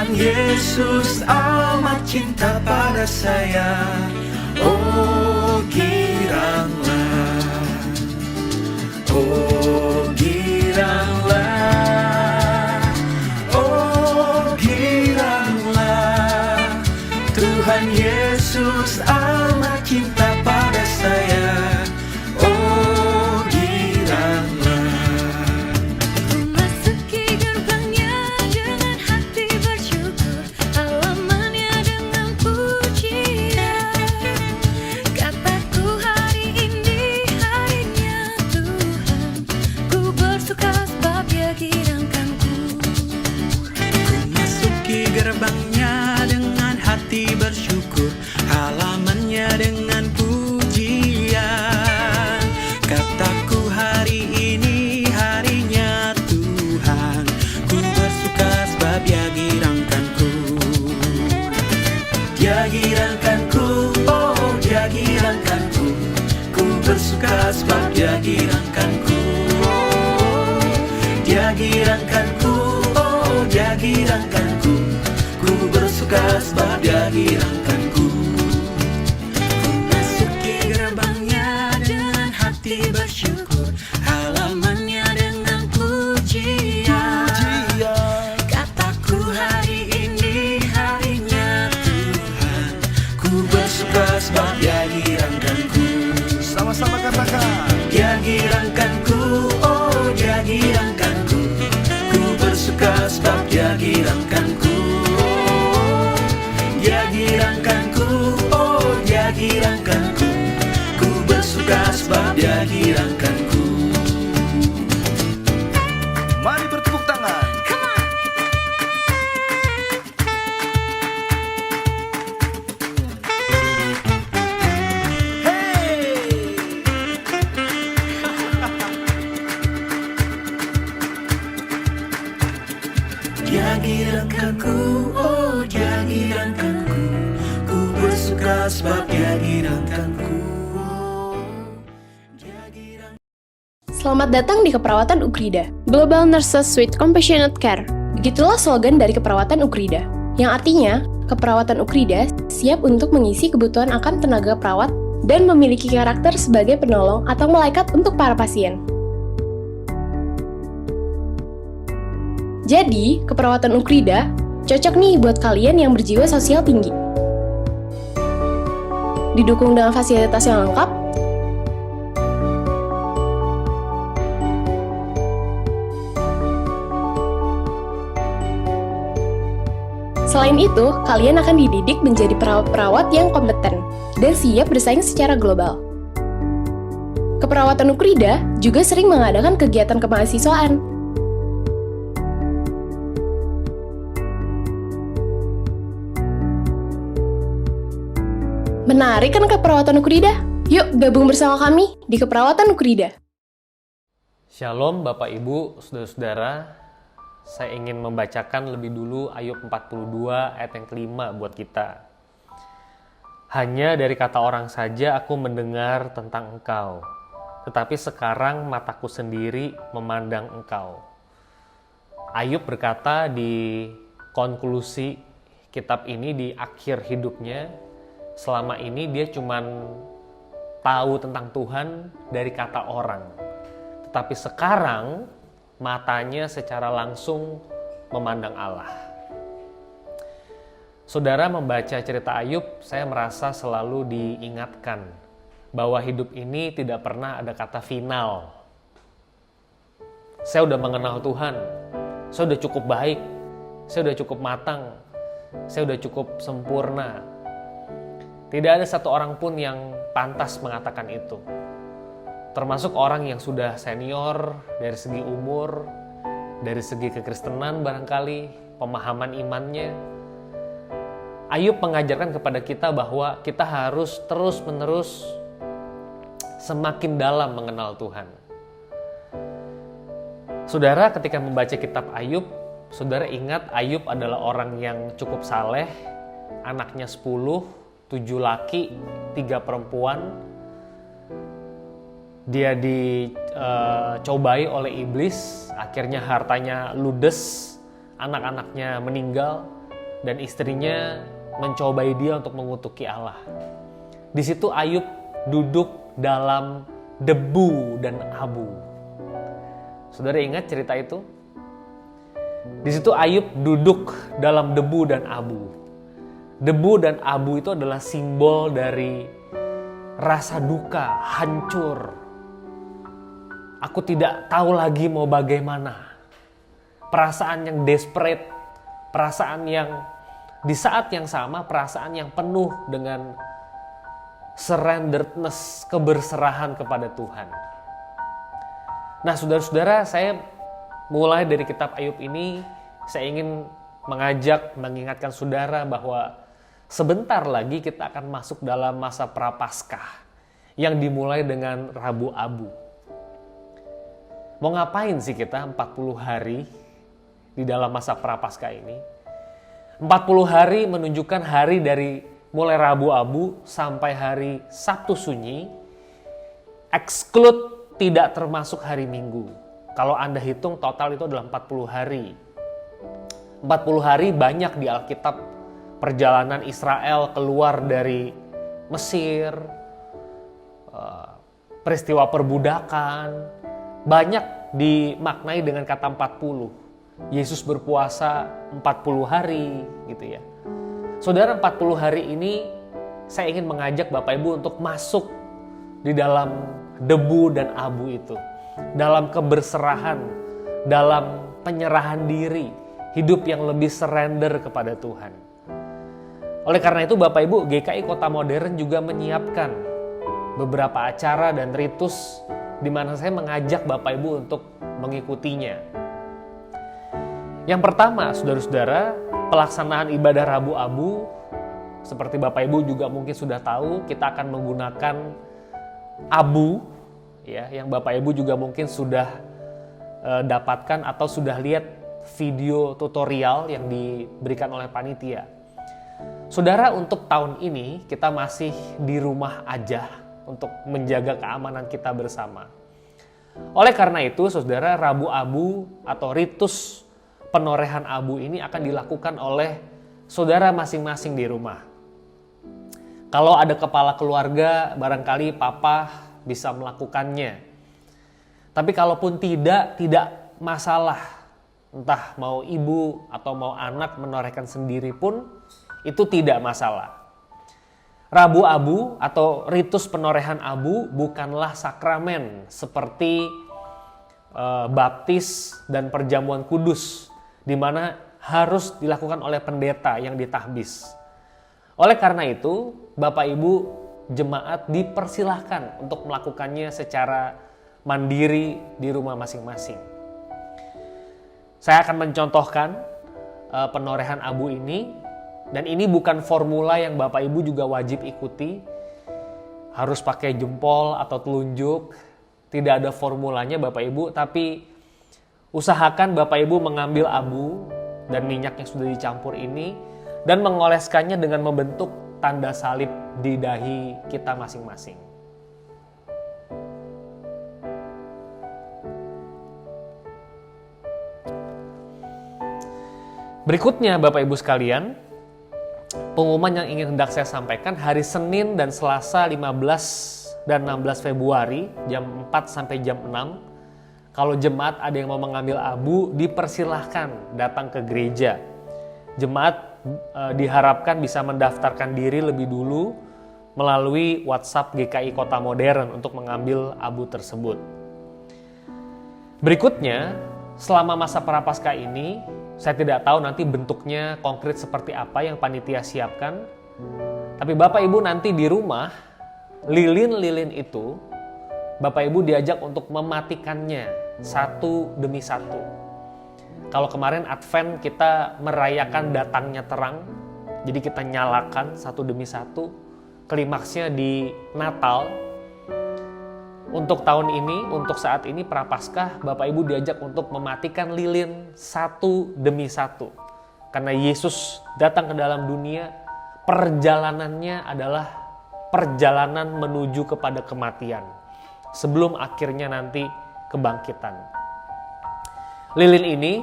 Tuhan Yesus amat cinta pada saya. Oh giranglah, oh giranglah, oh giranglah. Tuhan Yesus amat cinta pada saya. Oh giranglah. Memasuki gerbangnya dengan hati bersyukur, halamannya dengan pujian. Kataku hari ini harinya Tuhan, ku bersuka sebab Dia girangkanku. Masuki gerbangnya dengan hati bersyukur, halamannya dengan pujian. Kataku hari ini harinya Tuhan, ku bersuka sebab Dia girangkanku. Dia girangkanku, oh Dia girangkanku, ku bersuka sebab Dia girangkanku. Dia girangkanku, oh Dia girangkanku, ku bersuka sebab Dia girangkanku. Masuki gerbangnya dengan hati bersyukur, halamannya dengan pujian. Kataku hari ini harinya Tuhan, ku bersuka sebab Dia girangkanku. Sama-sama katakan. Dia girangkanku, oh Dia girangkanku, ku bersuka sebab Dia girangkanku. Dia girangkanku, oh Dia girangkanku, ku bersuka sebab Dia girangkanku. Mari bertepuk tangan. Dia girangkanku, oh Dia girangkanku, ku bersuka sebab Dia girangkanku. Selamat datang di Keperawatan Ukrida, Global Nurses with Compassionate Care. Begitulah slogan dari Keperawatan Ukrida, yang artinya Keperawatan Ukrida siap untuk mengisi kebutuhan akan tenaga perawat dan memiliki karakter sebagai penolong atau malaikat untuk para pasien. Jadi, Keperawatan Ukrida cocok nih buat kalian yang berjiwa sosial tinggi. Didukung dengan fasilitas yang lengkap, selain itu, kalian akan dididik menjadi perawat-perawat yang kompeten dan siap bersaing secara global. Keperawatan Ukrida juga sering mengadakan kegiatan kemahasiswaan. Menarik kan Keperawatan Ukrida? Yuk gabung bersama kami di Keperawatan Ukrida. Shalom Bapak Ibu, Saudara-saudara. Saya ingin membacakan lebih dulu Ayub 42 ayat yang kelima buat kita. Hanya dari kata orang saja aku mendengar tentang Engkau, tetapi sekarang mataku sendiri memandang Engkau. Ayub berkata di konklusi kitab ini di akhir hidupnya, selama ini dia cuman tahu tentang Tuhan dari kata orang. Tetapi sekarang matanya secara langsung memandang Allah. Saudara membaca cerita Ayub, saya merasa selalu diingatkan bahwa hidup ini tidak pernah ada kata final. Saya udah mengenal Tuhan, saya udah cukup baik, saya udah cukup matang, saya udah cukup sempurna. Tidak ada satu orang pun yang pantas mengatakan itu. Termasuk orang yang sudah senior dari segi umur, dari segi kekristenan barangkali, pemahaman imannya. Ayub mengajarkan kepada kita bahwa kita harus terus-menerus semakin dalam mengenal Tuhan. Saudara, ketika membaca kitab Ayub, saudara ingat Ayub adalah orang yang cukup saleh, anaknya 10, 7 laki, 3 perempuan. Dia dicobai oleh iblis, akhirnya hartanya ludes, anak-anaknya meninggal, dan istrinya mencobai dia untuk mengutuki Allah. Di situ Ayub duduk dalam debu dan abu. Saudara ingat cerita itu? Di situ Ayub duduk dalam debu dan abu. Debu dan abu itu adalah simbol dari rasa duka, hancur. Aku tidak tahu lagi mau bagaimana. Perasaan yang desperate, perasaan yang di saat yang sama, perasaan yang penuh dengan surrenderedness, keberserahan kepada Tuhan. Nah, saudara-saudara, saya mulai dari kitab Ayub ini, saya ingin mengingatkan saudara bahwa sebentar lagi kita akan masuk dalam masa Prapaskah yang dimulai dengan Rabu Abu. Mau ngapain sih kita 40 hari di dalam masa Prapaskah ini? 40 hari menunjukkan hari dari mulai Rabu Abu sampai hari Sabtu Sunyi, exclude tidak termasuk hari Minggu. Kalau Anda hitung total itu adalah 40 hari. 40 hari banyak di Alkitab, perjalanan Israel keluar dari Mesir, peristiwa perbudakan, banyak dimaknai dengan kata 40. Yesus berpuasa 40 hari gitu ya. Saudara, 40 hari ini saya ingin mengajak Bapak Ibu untuk masuk di dalam debu dan abu itu. Dalam keberserahan, dalam penyerahan diri, hidup yang lebih surrender kepada Tuhan. Oleh karena itu Bapak Ibu, GKI Kota Modern juga menyiapkan beberapa acara dan ritus di mana saya mengajak Bapak Ibu untuk mengikutinya. Yang pertama, saudara-saudara, pelaksanaan ibadah Rabu Abu, seperti Bapak Ibu juga mungkin sudah tahu, kita akan menggunakan abu, ya, yang Bapak Ibu juga mungkin sudah dapatkan atau sudah lihat video tutorial yang diberikan oleh panitia. Saudara, untuk tahun ini kita masih di rumah aja untuk menjaga keamanan kita bersama. Oleh karena itu, saudara, Rabu Abu atau ritus penorehan abu ini akan dilakukan oleh saudara masing-masing di rumah. Kalau ada kepala keluarga, barangkali papa bisa melakukannya. Tapi kalaupun tidak masalah. Entah mau ibu atau mau anak menorehkan sendiri pun itu tidak masalah. Rabu Abu atau ritus penorehan abu bukanlah sakramen seperti baptis dan perjamuan kudus, di mana harus dilakukan oleh pendeta yang ditahbis. Oleh karena itu, Bapak Ibu jemaat dipersilahkan untuk melakukannya secara mandiri di rumah masing-masing. Saya akan mencontohkan penorehan abu ini, dan ini bukan formula yang Bapak Ibu juga wajib ikuti. Harus pakai jempol atau telunjuk, tidak ada formulanya Bapak Ibu, tapi usahakan Bapak Ibu mengambil abu dan minyak yang sudah dicampur ini dan mengoleskannya dengan membentuk tanda salib di dahi kita masing-masing. Berikutnya Bapak Ibu sekalian, pengumuman yang ingin hendak saya sampaikan, hari Senin dan Selasa 15 dan 16 Februari jam 4 sampai jam 6, kalau jemaat ada yang mau mengambil abu, dipersilahkan datang ke gereja. Jemaat diharapkan bisa mendaftarkan diri lebih dulu melalui WhatsApp GKI Kota Modern untuk mengambil abu tersebut. Berikutnya, selama masa Prapaskah ini, saya tidak tahu nanti bentuknya konkret seperti apa yang panitia siapkan. Tapi Bapak Ibu nanti di rumah, lilin-lilin itu, Bapak Ibu diajak untuk mematikannya satu demi satu. Kalau kemarin Advent kita merayakan datangnya terang, jadi kita nyalakan satu demi satu. Klimaksnya di Natal. Untuk tahun ini, untuk saat ini Prapaskah, Bapak Ibu diajak untuk mematikan lilin satu demi satu. Karena Yesus datang ke dalam dunia, perjalanannya adalah perjalanan menuju kepada kematian. Sebelum akhirnya nanti kebangkitan. Lilin ini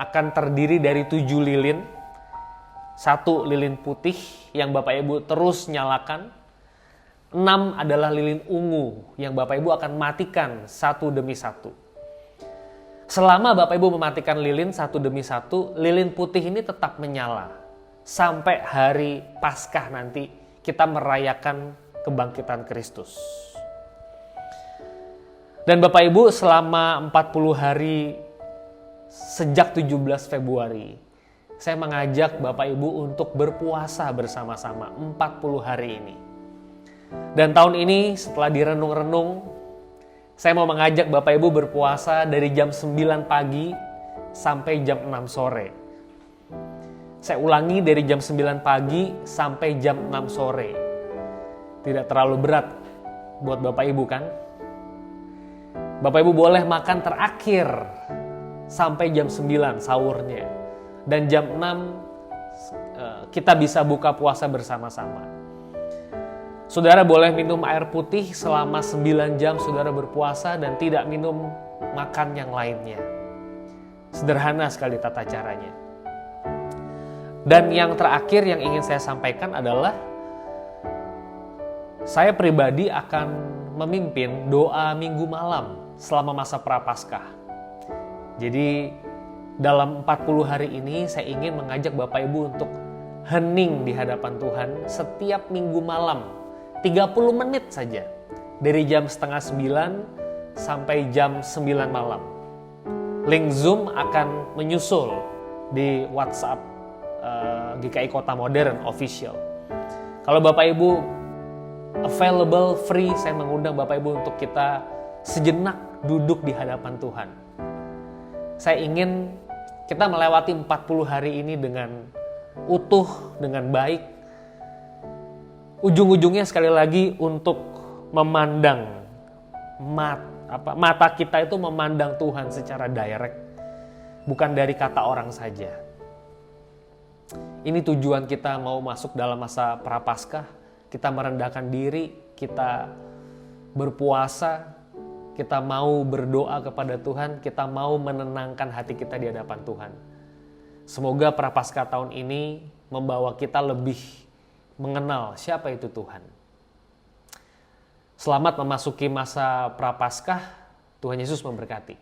akan terdiri dari 7 lilin 1 lilin putih yang Bapak Ibu terus nyalakan. 6 adalah lilin ungu yang Bapak Ibu akan matikan satu demi satu. Selama Bapak Ibu mematikan lilin satu demi satu, lilin putih ini tetap menyala. Sampai hari Paskah nanti kita merayakan kebangkitan Kristus. Dan Bapak Ibu selama 40 hari sejak 17 Februari, saya mengajak Bapak Ibu untuk berpuasa bersama-sama 40 hari ini. Dan tahun ini setelah direnung-renung, saya mau mengajak Bapak Ibu berpuasa dari jam 9 pagi sampai jam 6 sore. Saya ulangi, dari jam 9 pagi sampai jam 6 sore. Tidak terlalu berat buat Bapak Ibu kan? Bapak Ibu boleh makan terakhir sampai jam 9 sahurnya. Dan jam 6 kita bisa buka puasa bersama-sama. Saudara boleh minum air putih selama 9 jam saudara berpuasa dan tidak minum makan yang lainnya. Sederhana sekali tata caranya. Dan yang terakhir yang ingin saya sampaikan adalah saya pribadi akan memimpin doa minggu malam selama masa Prapaskah. Jadi dalam 40 hari ini saya ingin mengajak Bapak Ibu untuk hening di hadapan Tuhan setiap minggu malam. 30 menit saja, dari jam setengah 9 sampai jam 9 malam. Link Zoom akan menyusul di WhatsApp GKI Kota Modern Official. Kalau Bapak Ibu available, free, saya mengundang Bapak Ibu untuk kita sejenak duduk di hadapan Tuhan. Saya ingin kita melewati 40 hari ini dengan utuh, dengan baik. Ujung-ujungnya sekali lagi untuk memandang mata kita itu memandang Tuhan secara direct, bukan dari kata orang saja. Ini tujuan kita mau masuk dalam masa Prapaskah, kita merendahkan diri, kita berpuasa, kita mau berdoa kepada Tuhan, kita mau menenangkan hati kita di hadapan Tuhan. Semoga Prapaskah tahun ini membawa kita lebih mengenal siapa itu Tuhan. Selamat memasuki masa Prapaskah. Tuhan Yesus memberkati.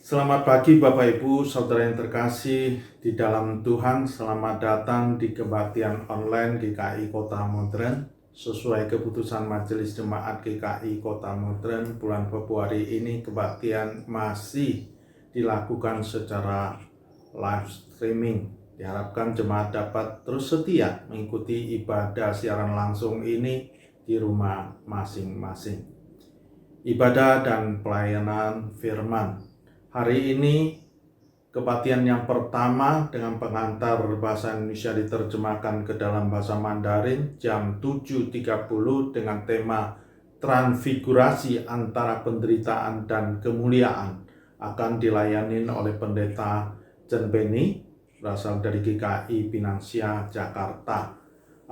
Selamat pagi Bapak Ibu, Saudara yang terkasih di dalam Tuhan. Selamat datang di kebaktian online GKI Kota Modern. Sesuai keputusan Majelis Jemaat GKI Kota Modern, bulan Februari ini kebaktian masih dilakukan secara live streaming. Diharapkan jemaat dapat terus setia mengikuti ibadah siaran langsung ini di rumah masing-masing. Ibadah dan pelayanan firman. Hari ini kebaktian yang pertama dengan pengantar bahasa Indonesia diterjemahkan ke dalam bahasa Mandarin jam 7.30 dengan tema Transfigurasi antara penderitaan dan kemuliaan akan dilayani oleh Pendeta Chen Benny berasal dari GKI Pinangsia, Jakarta.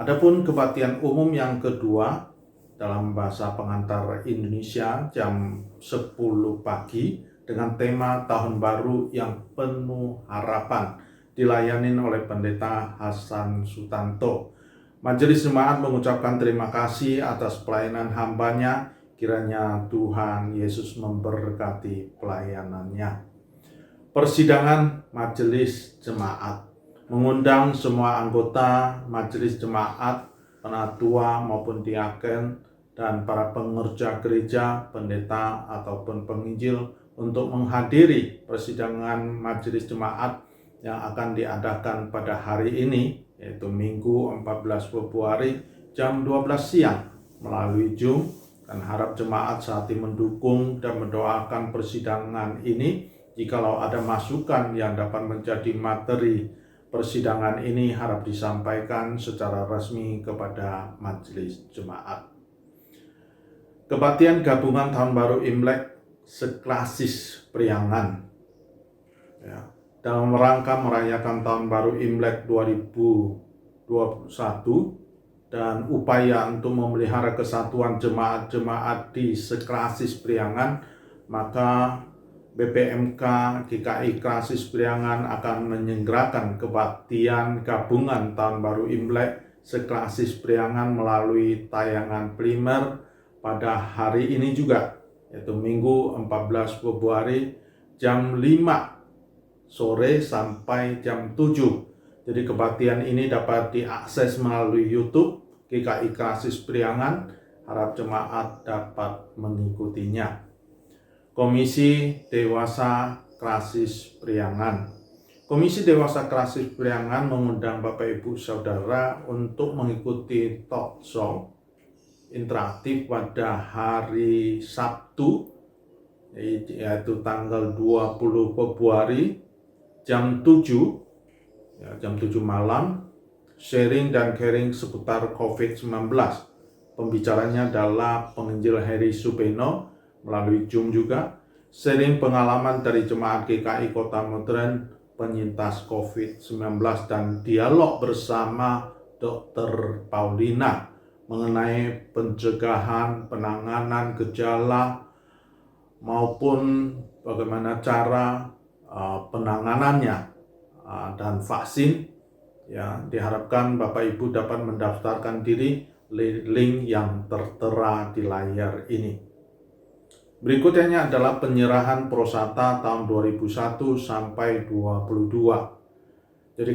Adapun kebaktian umum yang kedua dalam bahasa pengantar Indonesia jam 10 pagi dengan tema Tahun Baru yang Penuh Harapan dilayani oleh Pendeta Hasan Sutanto. Majelis Jemaat mengucapkan terima kasih atas pelayanan hambanya. Kiranya Tuhan Yesus memberkati pelayanannya. Persidangan Majelis Jemaat mengundang semua anggota Majelis Jemaat, penatua maupun diaken, dan para pengerja gereja, pendeta ataupun penginjil untuk menghadiri persidangan Majelis Jemaat yang akan diadakan pada hari ini, yaitu Minggu 14 Februari jam 12 siang melalui Zoom. Dan harap jemaat saat ini mendukung dan mendoakan persidangan ini. Jikalau ada masukan yang dapat menjadi materi persidangan ini, harap disampaikan secara resmi kepada Majelis Jemaat. Kebaktian gabungan Tahun Baru Imlek seklasis Priangan. Ya, dalam rangka merayakan Tahun Baru Imlek 2021 dan upaya untuk memelihara kesatuan jemaat-jemaat di seklasis Priangan, maka BPMK GKI Krasis Priangan akan menyelenggarakan kebaktian gabungan Tahun Baru Imlek seKrasis Priangan melalui tayangan primer pada hari ini juga, yaitu Minggu 14 Februari jam 5 sore sampai jam 7. Jadi kebaktian ini dapat diakses melalui YouTube GKI Krasis Priangan. Harap jemaat dapat mengikutinya. Komisi Dewasa Krasis Priangan. Komisi Dewasa Krasis Priangan mengundang Bapak Ibu Saudara untuk mengikuti talk show interaktif pada hari Sabtu, yaitu tanggal 20 Februari jam 7 malam, sharing dan caring seputar COVID-19. Pembicaranya adalah penginjil Heri Supeno melalui Zoom juga, sharing pengalaman dari jemaat GKI Kota Modern penyintas COVID-19 dan dialog bersama Dr. Paulina mengenai pencegahan, penanganan gejala maupun bagaimana cara penanganannya dan vaksin. Ya, diharapkan Bapak Ibu dapat mendaftarkan diri link yang tertera di layar ini. Berikutnya adalah penyerahan prosata tahun 2001 sampai 22. Jadi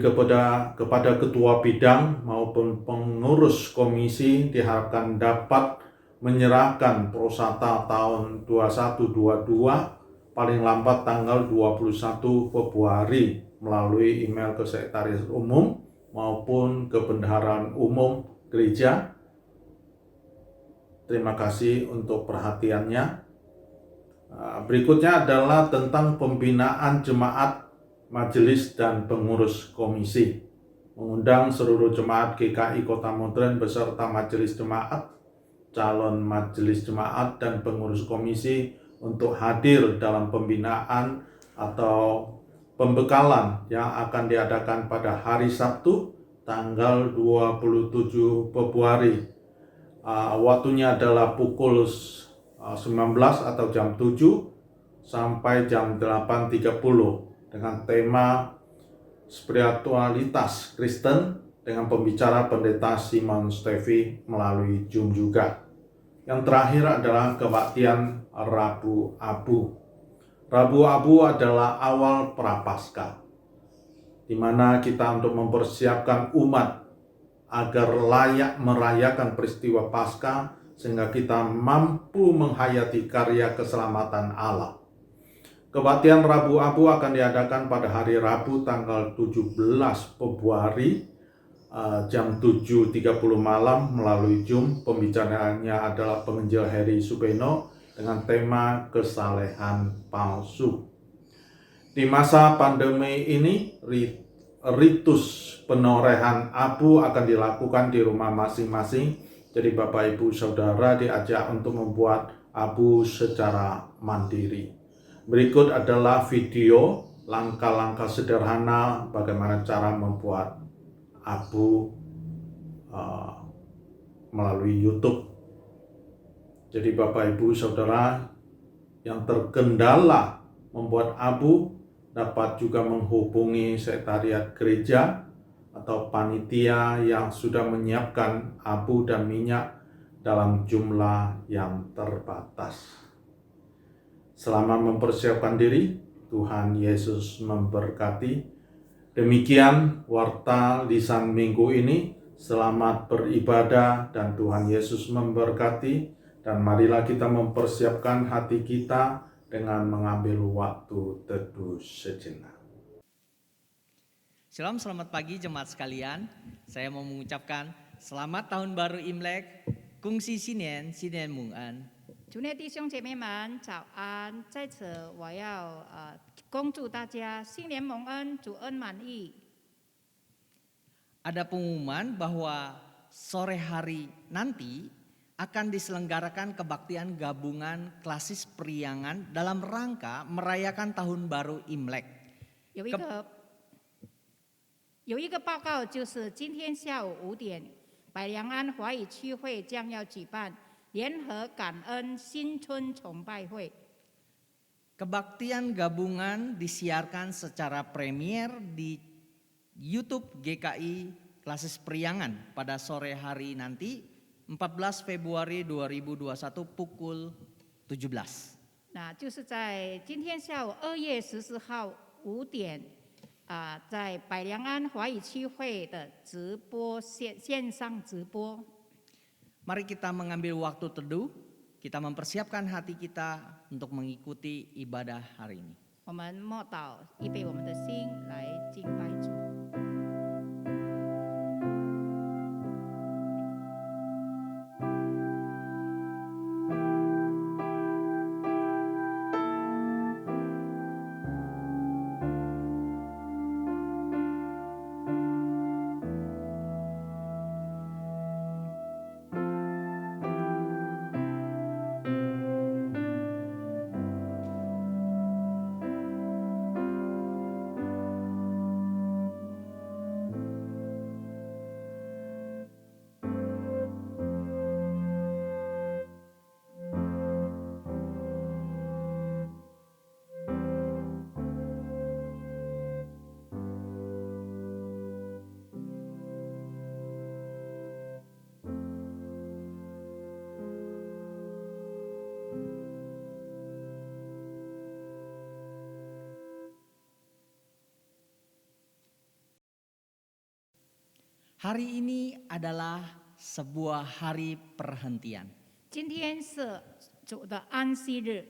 kepada ketua bidang maupun pengurus komisi diharapkan dapat menyerahkan prosata tahun 21-22 paling lambat tanggal 21 Februari melalui email ke Sekretaris Umum maupun ke Bendaharaan Umum Gereja. Terima kasih untuk perhatiannya. Berikutnya adalah tentang pembinaan jemaat, majelis, dan pengurus komisi. Mengundang seluruh jemaat GKI Kota Modern beserta majelis jemaat, calon majelis jemaat, dan pengurus komisi untuk hadir dalam pembinaan atau pembekalan yang akan diadakan pada hari Sabtu tanggal 27 Februari. Waktunya adalah pukul 19 atau jam 7 sampai jam 8.30 dengan tema spiritualitas Kristen dengan pembicara Pendeta Simon Stevi melalui Zoom juga. Yang terakhir adalah kebaktian Rabu Abu. Rabu Abu adalah awal Prapaskah, di mana kita untuk mempersiapkan umat agar layak merayakan peristiwa Paskah sehingga kita mampu menghayati karya keselamatan Allah. Kebaktian Rabu Abu akan diadakan pada hari Rabu tanggal 17 Februari jam 7.30 malam melalui Zoom. Pembicaraannya adalah penginjil Heri Supeno dengan tema kesalehan palsu. Di masa pandemi ini, ritus penorehan abu akan dilakukan di rumah masing-masing. Jadi Bapak Ibu Saudara diajak untuk membuat abu secara mandiri. Berikut adalah video langkah-langkah sederhana bagaimana cara membuat abu melalui YouTube. Jadi Bapak Ibu Saudara yang terkendala membuat abu dapat juga menghubungi sekretariat gereja atau panitia yang sudah menyiapkan abu dan minyak dalam jumlah yang terbatas. Selama mempersiapkan diri, Tuhan Yesus memberkati. Demikian warta lisan minggu ini. Selamat beribadah dan Tuhan Yesus memberkati. Dan marilah kita mempersiapkan hati kita dengan mengambil waktu teduh sejenak. Shalom, selamat pagi jemaat sekalian. Saya mau mengucapkan selamat tahun baru Imlek, Kungsi Sinian, Sinian Mung An. 主内弟兄姐妹们早安，在此我要恭祝大家新年蒙恩，主恩满溢。 Ada pengumuman bahwa sore hari nanti akan diselenggarakan kebaktian gabungan Krasis Priangan dalam rangka merayakan tahun baru Imlek. 有一个报告，就是今天下午5点，百良安华语区会将要举办联合感恩新春崇拜会。Kebaktian gabungan disiarkan secara premier di YouTube GKI Klasis Priangan pada sore hari nanti 14 Februari 2021 pukul 17. 那就是在今天下午2月14号5点，在百良安华语区会的直播线上直播。 Mari kita mengambil waktu teduh, kita mempersiapkan hati kita untuk mengikuti ibadah hari ini. 我们默祷，预备我们的心来敬拜主。 Hari ini adalah sebuah hari perhentian. 今天是主的安息日，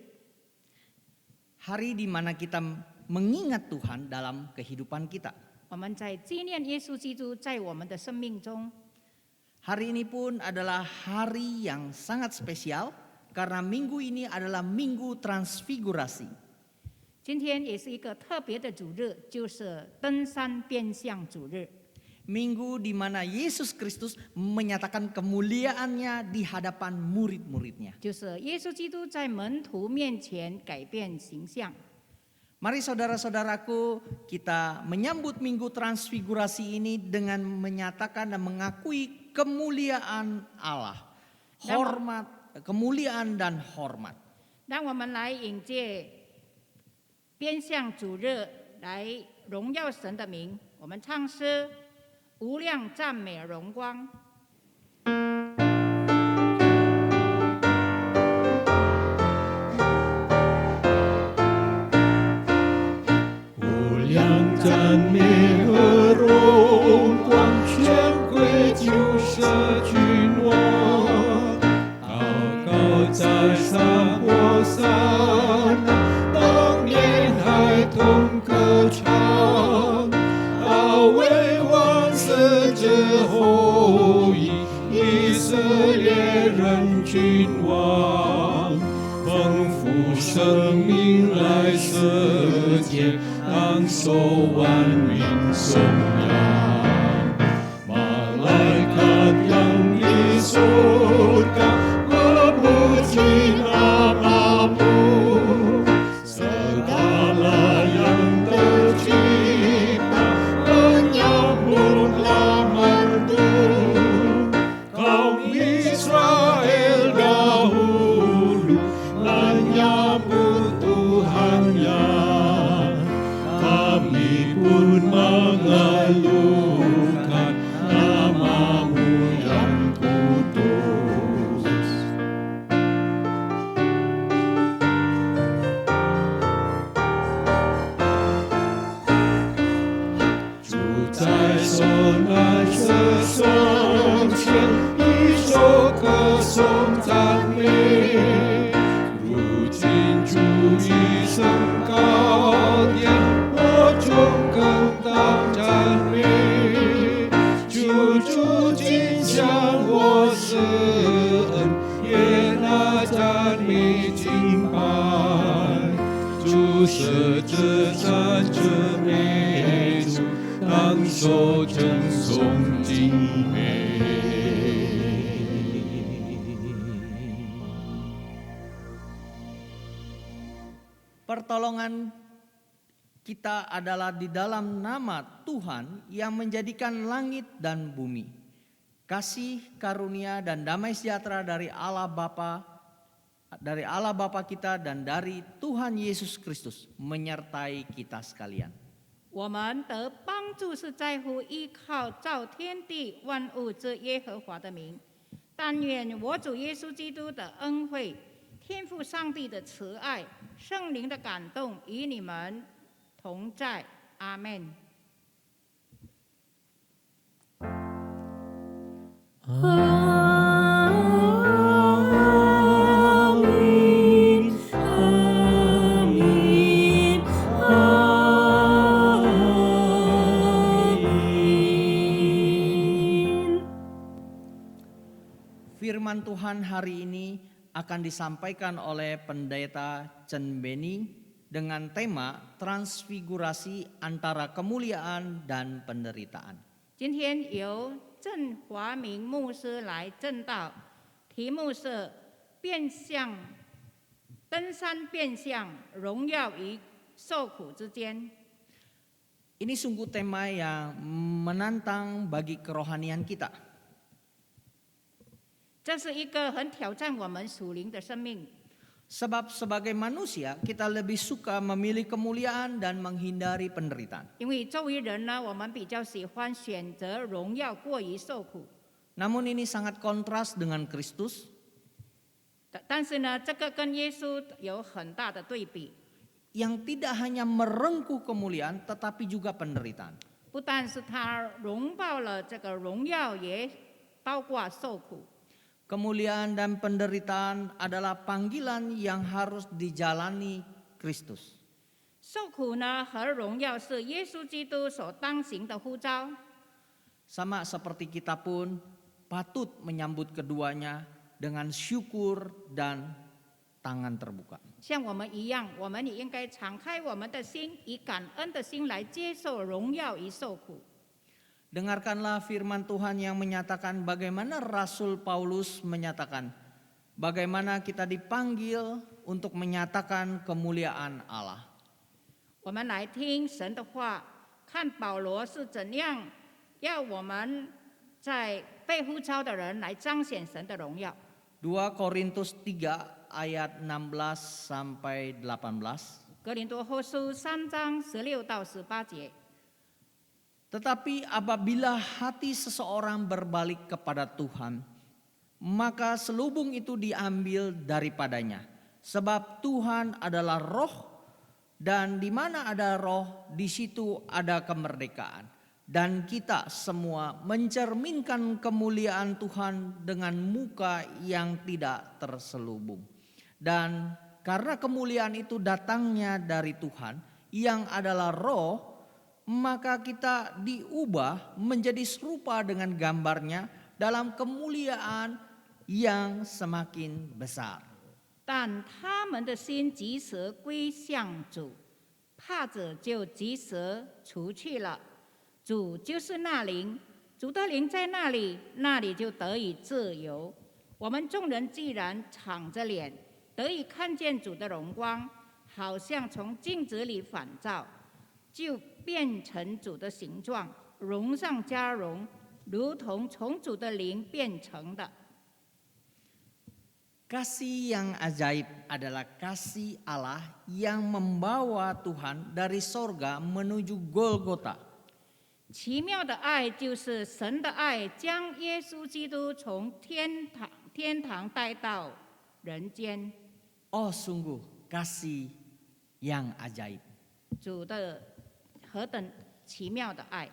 Hari di mana kita mengingat Tuhan dalam kehidupan kita. 我们在纪念耶稣基督在我们的生命中。 Hari ini pun adalah hari yang sangat spesial karena minggu ini adalah minggu transfigurasi. 今天也是一个特别的主日，就是登山变相主日。 Minggu di mana Yesus Kristus menyatakan kemuliaannya di hadapan murid-muridnya. 就是耶稣基督在门徒面前改变形象。 Mari saudara-saudaraku, kita menyambut minggu transfigurasi ini dengan menyatakan dan mengakui kemuliaan Allah. Hormat, kemuliaan dan hormat. 让我们来迎接变相主日，来荣耀神的名。我们唱诗无量赞美荣光。无量赞美和荣光，全归救世君王。高高在上火山那，当年孩童歌唱，大卫王是之后裔，以色列人君王，丰富生命来世界。 当受万民颂扬，马来卡yang di surga memuji namamu, segala yang tercipta menyambutlah merdu. Kaum Israel dahulu menyambut Tuhannya. Kami pun mengeluhkan namamu yang kudus. Chủ在受难者生前，一首歌颂赞美。如今主一声高言。 中更当赞美，救主今向我施恩，也拿赞美敬拜，主是至善至美主，当受称颂敬美。 Pertolongan kita adalah di dalam nama Tuhan yang menjadikan langit dan bumi. Kasih, karunia, dan damai sejahtera dari Allah Bapa, dari Allah Bapa kita dan dari Tuhan Yesus Kristus menyertai kita sekalian. 我们得帮助是在乎依靠造天地万物之耶和华的名。但愿我主耶稣基督的恩惠、天父上帝的慈爱、圣灵的感动与你们同在。阿门。 Firman Tuhan hari ini akan disampaikan oleh Pendeta Chen Beni dengan tema transfigurasi antara kemuliaan dan penderitaan. 今天由郑华明牧师来正道，题目是变相登山变相荣耀与受苦之间。 Ini sungguh tema yang menantang bagi kerohanian kita. 这是一个很挑战我们属灵的生命。 Sebab sebagai manusia kita lebih suka memilih kemuliaan dan menghindari penderitaan. 因为作为人呢，我们比较喜欢选择荣耀过于受苦。 Namun ini sangat kontras dengan Kristus. 但是呢，这个跟耶稣有很大的对比。 Yang tidak hanya merengkuh kemuliaan tetapi juga penderitaan. 不但是他荣报了这个荣耀，也包括受苦。 Kemuliaan dan penderitaan adalah panggilan yang harus dijalani Kristus. 受苦呢和荣耀是耶稣基督所当行的呼召。 Sama seperti kita pun patut menyambut keduanya dengan syukur dan tangan terbuka. 像我们一样，我们也应该敞开我们的心，以感恩的心来接受荣耀与受苦。 Dengarkanlah firman Tuhan yang menyatakan bagaimana Rasul Paulus menyatakan bagaimana kita dipanggil untuk menyatakan kemuliaan Allah. 我们来听神的话，看保罗是怎样要我们在被呼召的人来彰显神的荣耀。 2 Korintus 3 ayat 16 sampai 18. 格林多后书3章16到18节。 Tetapi apabila hati seseorang berbalik kepada Tuhan, maka selubung itu diambil daripadanya. Sebab Tuhan adalah roh, dan di mana ada roh, di situ ada kemerdekaan. Dan kita semua mencerminkan kemuliaan Tuhan dengan muka yang tidak terselubung. Dan karena kemuliaan itu datangnya dari Tuhan, yang adalah roh, maka kita diubah menjadi serupa dengan gambarnya dalam kemuliaan yang semakin besar. 但他们的心即时归向主，怕者就即时除去了。主就是那灵，主的灵在那里，那里就得以自由。我们众人既然敞着脸，得以看见主的荣光，好像从镜子里反照，就变成主的形状，荣上加荣，如同从主的灵变成的。 Kasih yang ajaib adalah kasih Allah yang membawa Tuhan dari sorga menuju Golgota. 奇妙的爱就是神的爱，将耶稣基督从天堂带到人间。 Oh sungguh kasih yang ajaib. 主的何等奇妙的爱！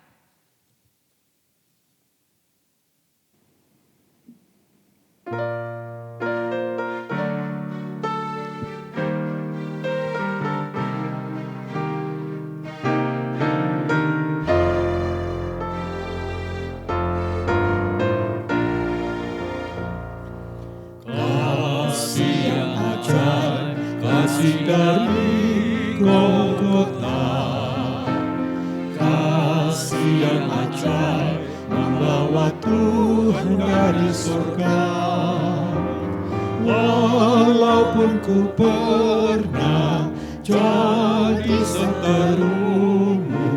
Kasih yang ajaib, kasih dari Golgota. Kasih yang ajaib membawa Tuhan dari surga. Walaupun ku pernah jadi seterumu,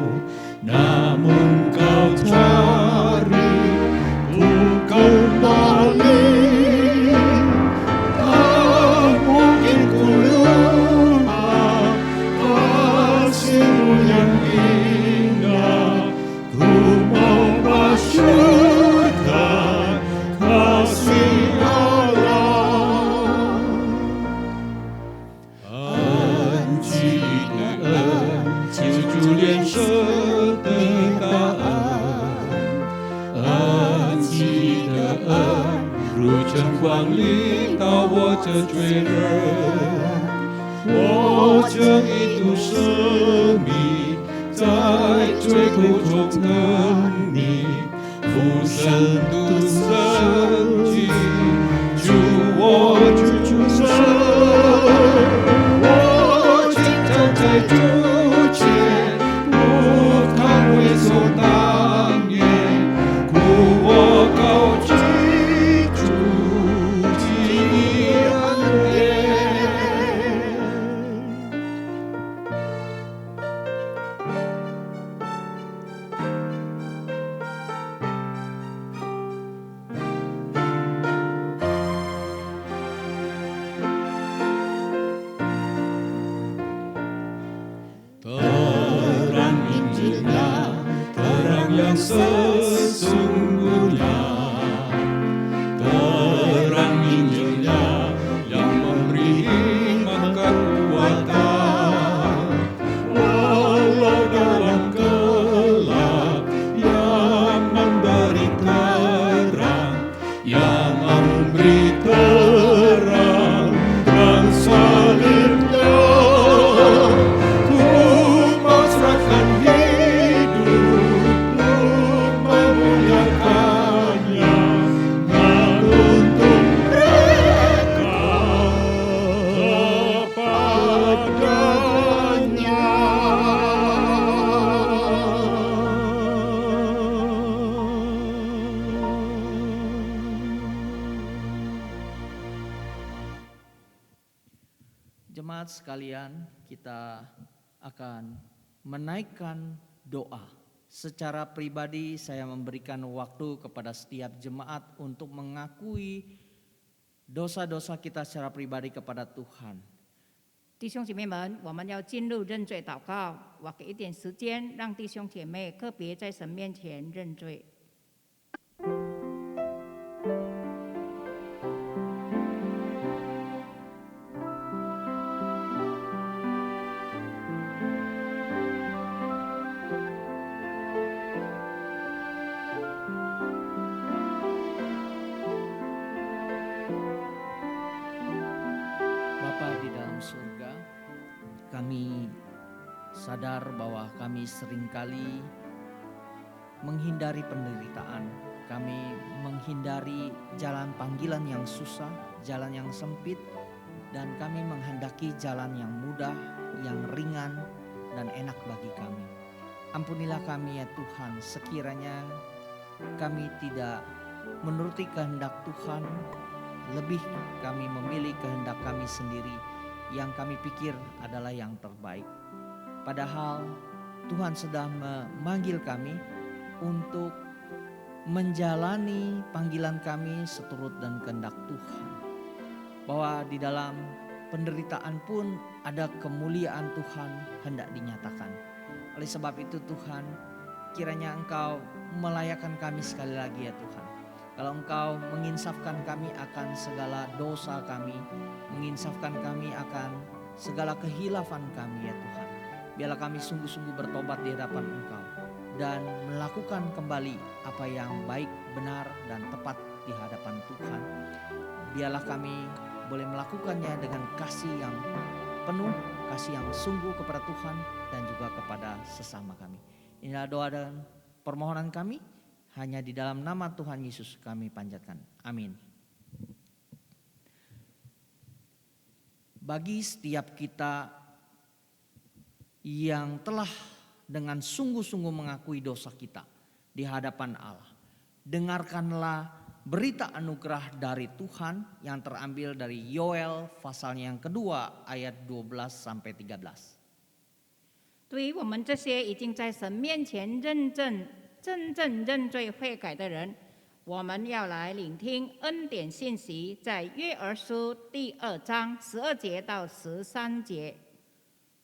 namun kau cari ku kembali. Kamu 真光临到我这罪人，我这一度生命在罪苦中等你，父神独生居，主我主神，我今站在主前，不堪为所当年，故我高举主的恩典。Terang Injilnya, terang yang sesungguhnya. Terang Injilnya yang memberi hikmat kekuatan. Walau dalam gelap yang memberi terang, yang memberi terang dan salibnya. Ku mau serahkan hidup memuliakannya, menuntun mereka kepadanya. Jemaat sekalian, kita akan menaikkan doa. Secara pribadi saya memberikan waktu kepada setiap jemaat untuk mengakui dosa-dosa kita secara pribadi kepada Tuhan. 弟兄姐妹们，我们要进入认罪祷告。我给一点时间，让弟兄姐妹个别在神面前认罪。 Bapa di dalam surga, kami sadar bahwa kami seringkali menghindari penderitaan. Kami menghindari jalan panggilan yang susah, jalan yang sempit, dan kami menghendaki jalan yang mudah, yang ringan, dan enak bagi kami. Ampunilah kami ya Tuhan, sekiranya kami tidak menuruti kehendak Tuhan, lebih kami memilih kehendak kami sendiri yang kami pikir adalah yang terbaik. Padahal Tuhan sedang memanggil kami untuk menjalani panggilan kami seturut dan kehendak Tuhan. Bahwa di dalam penderitaan pun ada kemuliaan Tuhan hendak dinyatakan. Oleh sebab itu Tuhan, kiranya Engkau melayakkan kami sekali lagi ya Tuhan. Kalau Engkau menginsafkan kami akan segala dosa kami, menginsafkan kami akan segala kehilafan kami ya Tuhan. Biarlah kami sungguh-sungguh bertobat di hadapan Engkau dan melakukan kembali apa yang baik, benar, dan tepat di hadapan Tuhan. Biarlah kami boleh melakukannya dengan kasih yang penuh, kasih yang sungguh kepada Tuhan dan juga kepada sesama kami. Inilah doa dan permohonan kami. Hanya di dalam nama Tuhan Yesus kami panjatkan. Amin. Bagi setiap kita yang telah dengan sungguh-sungguh mengakui dosa kita di hadapan Allah, dengarkanlah berita anugerah dari Tuhan yang terambil dari Yoel pasalnya yang kedua ayat 12 sampai 13. 对于我们这些已经在神面前真正认罪悔改的人，我们要来聆听恩典信息，在约珥书第2章12节到13节。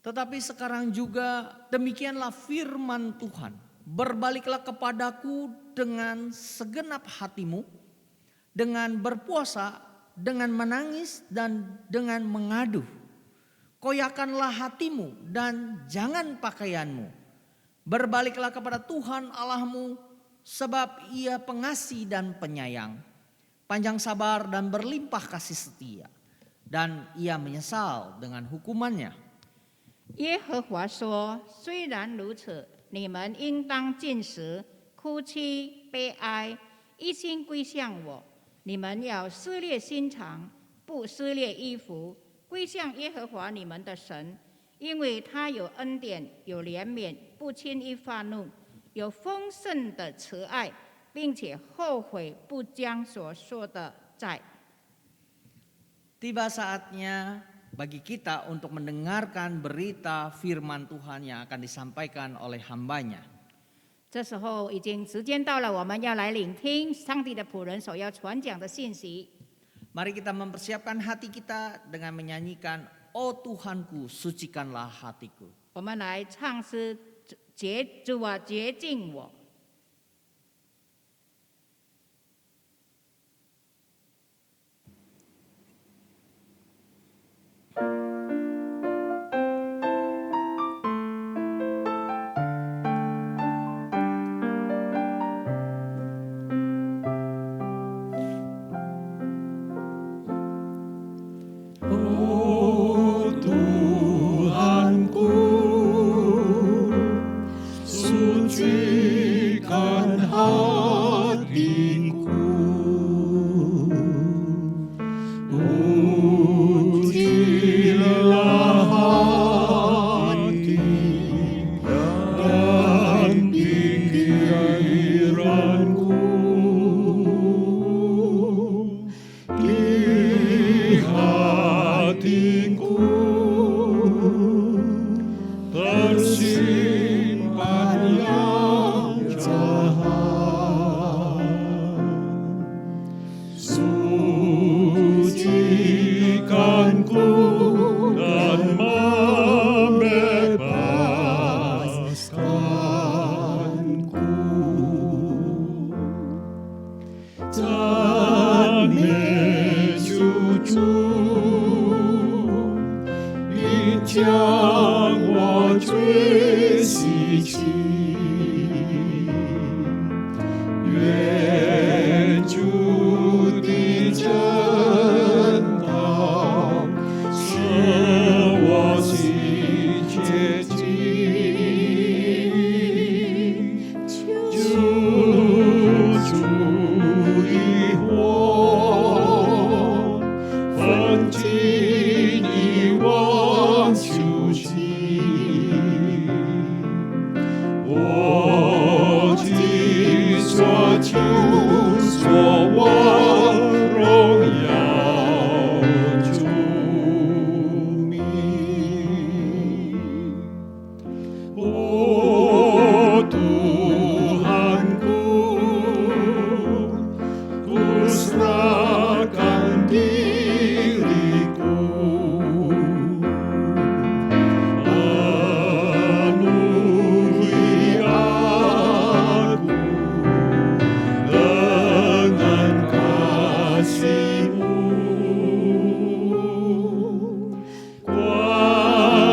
Tetapi sekarang juga demikianlah firman Tuhan. Berbaliklah kepadaku dengan segenap hatimu, dengan berpuasa, dengan menangis, dan dengan mengadu. Koyakanlah hatimu dan jangan pakaianmu. Berbaliklah kepada Tuhan Allahmu, sebab Ia pengasih dan penyayang, panjang sabar dan berlimpah kasih setia, dan ia menyesal dengan hukumannya. 耶和华说：“虽然如此，你们应当禁食、哭泣、悲哀，一心归向我。你们要撕裂心肠，不撕裂衣服，归向耶和华你们的神，因为他有恩典，有怜悯，不轻易发怒，有丰盛的慈爱，并且后悔不将所说的债。” Tiba saatnya bagi kita untuk mendengarkan berita firman Tuhan yang akan disampaikan oleh hambanya. 这时候已经时间到了，我们要来聆听上帝的仆人所要传讲的信息。 Mari kita mempersiapkan hati kita dengan menyanyikan "Oh Tuhanku, sucikanlah hatiku." 我们来唱诗，主啊，洁净我。 Oh Tuhanku, sucikan hatiku, ujilah hati dan pikiranku. Hatiku tersimpan yang jahat, sucikanku dan membebaskanku. Dan mencucu 将我追洗净，愿主的真道使我心洁净，求主以火焚尽以往旧情，我的所求所望荣耀主名。Oh Tuhanku, ku serahkan diriku. Penuhi aku dengan kasih-Mu, kuasaiku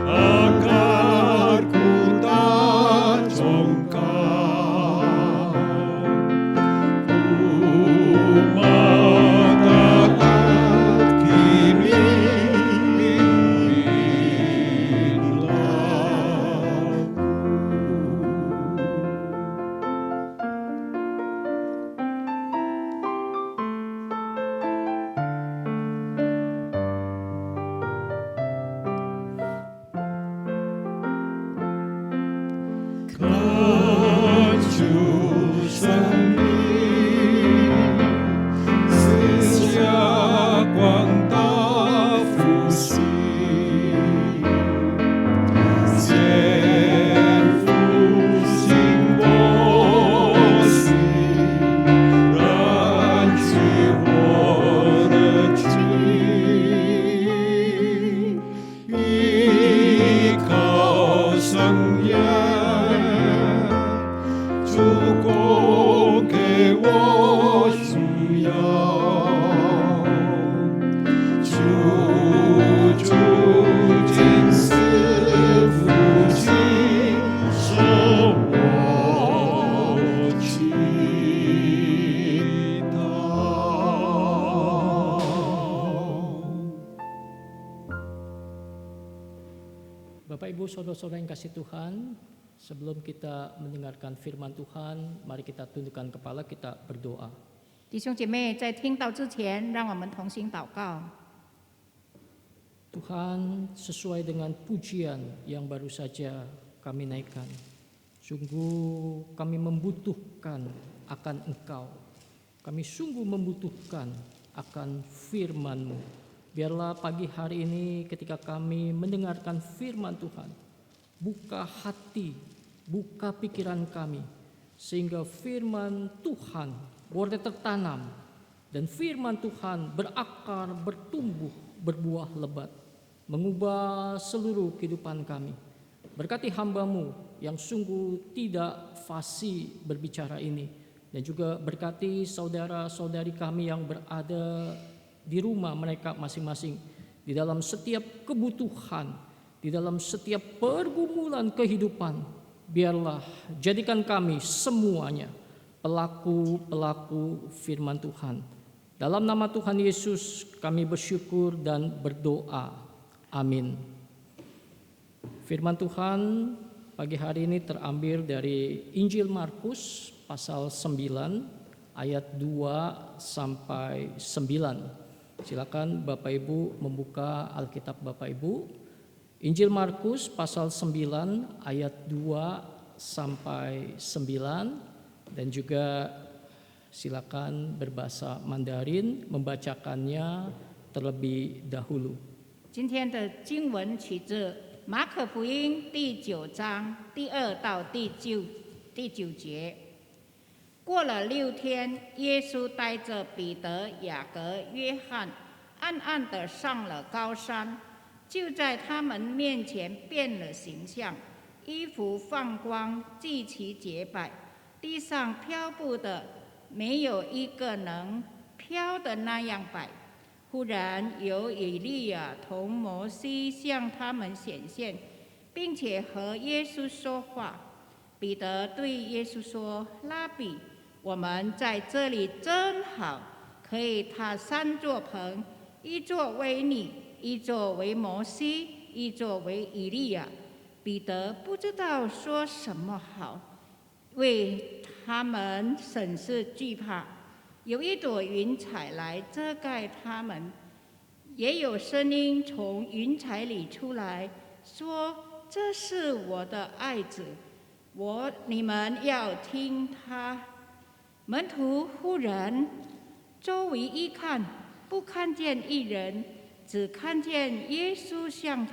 agar ku tak congkak. Ku mau taat kini, pimpinlah Kaju生命赐下广大福气，肩负心我心，燃起我的心，依靠圣言。Bapak Ibu saudara-saudara yang kasih Tuhan, sebelum kita mendengarkan firman Tuhan, mari kita tundukkan kepala, kita berdoa. 弟兄姐妹，在听到之前，让我们同心祷告。 Tuhan, sesuai dengan pujian yang baru saja kami naikkan, sungguh kami membutuhkan akan Engkau. Kami sungguh membutuhkan akan firman-Mu. Biarlah pagi hari ini ketika kami mendengarkan firman Tuhan, buka hati, buka pikiran kami, sehingga firman Tuhan boleh tertanam dan firman Tuhan berakar, bertumbuh, berbuah lebat, mengubah seluruh kehidupan kami. Berkati hamba-Mu yang sungguh tidak fasih berbicara ini, dan juga berkati saudara-saudari kami yang berada di rumah mereka masing-masing, di dalam setiap kebutuhan, di dalam setiap pergumulan kehidupan. Biarlah jadikan kami semuanya pelaku-pelaku firman Tuhan. Dalam nama Tuhan Yesus kami bersyukur dan berdoa. Amin. Firman Tuhan pagi hari ini terambil dari Injil Markus pasal 9 ayat 2 sampai 9. Silakan Bapak Ibu membuka Alkitab Bapak Ibu. Injil Markus pasal 9 ayat 2 sampai 9, dan juga silakan berbahasa Mandarin membacakannya terlebih dahulu. 今天的经文取自马可福音第9章第2到第9节。过了6天，耶稣带着彼得、雅各、约翰，暗暗地上了高山，就在他们面前变了形象，衣服放光，祭旗洁白，地上漂布的没有一个能飘的那样白。忽然有以利亚同摩西向他们显现，并且和耶稣说话。彼得对耶稣说：“拉比，我们在这里真好，可以搭3座棚，一座为你，一座为摩西，一座为以利亚。”彼得不知道说什么好，为他们甚是惧怕。有一朵云彩来遮盖他们，也有声音从云彩里出来，说：“这是我的爱子，你们要听他。”门徒忽然周围一看，不看见一人，只看见耶稣向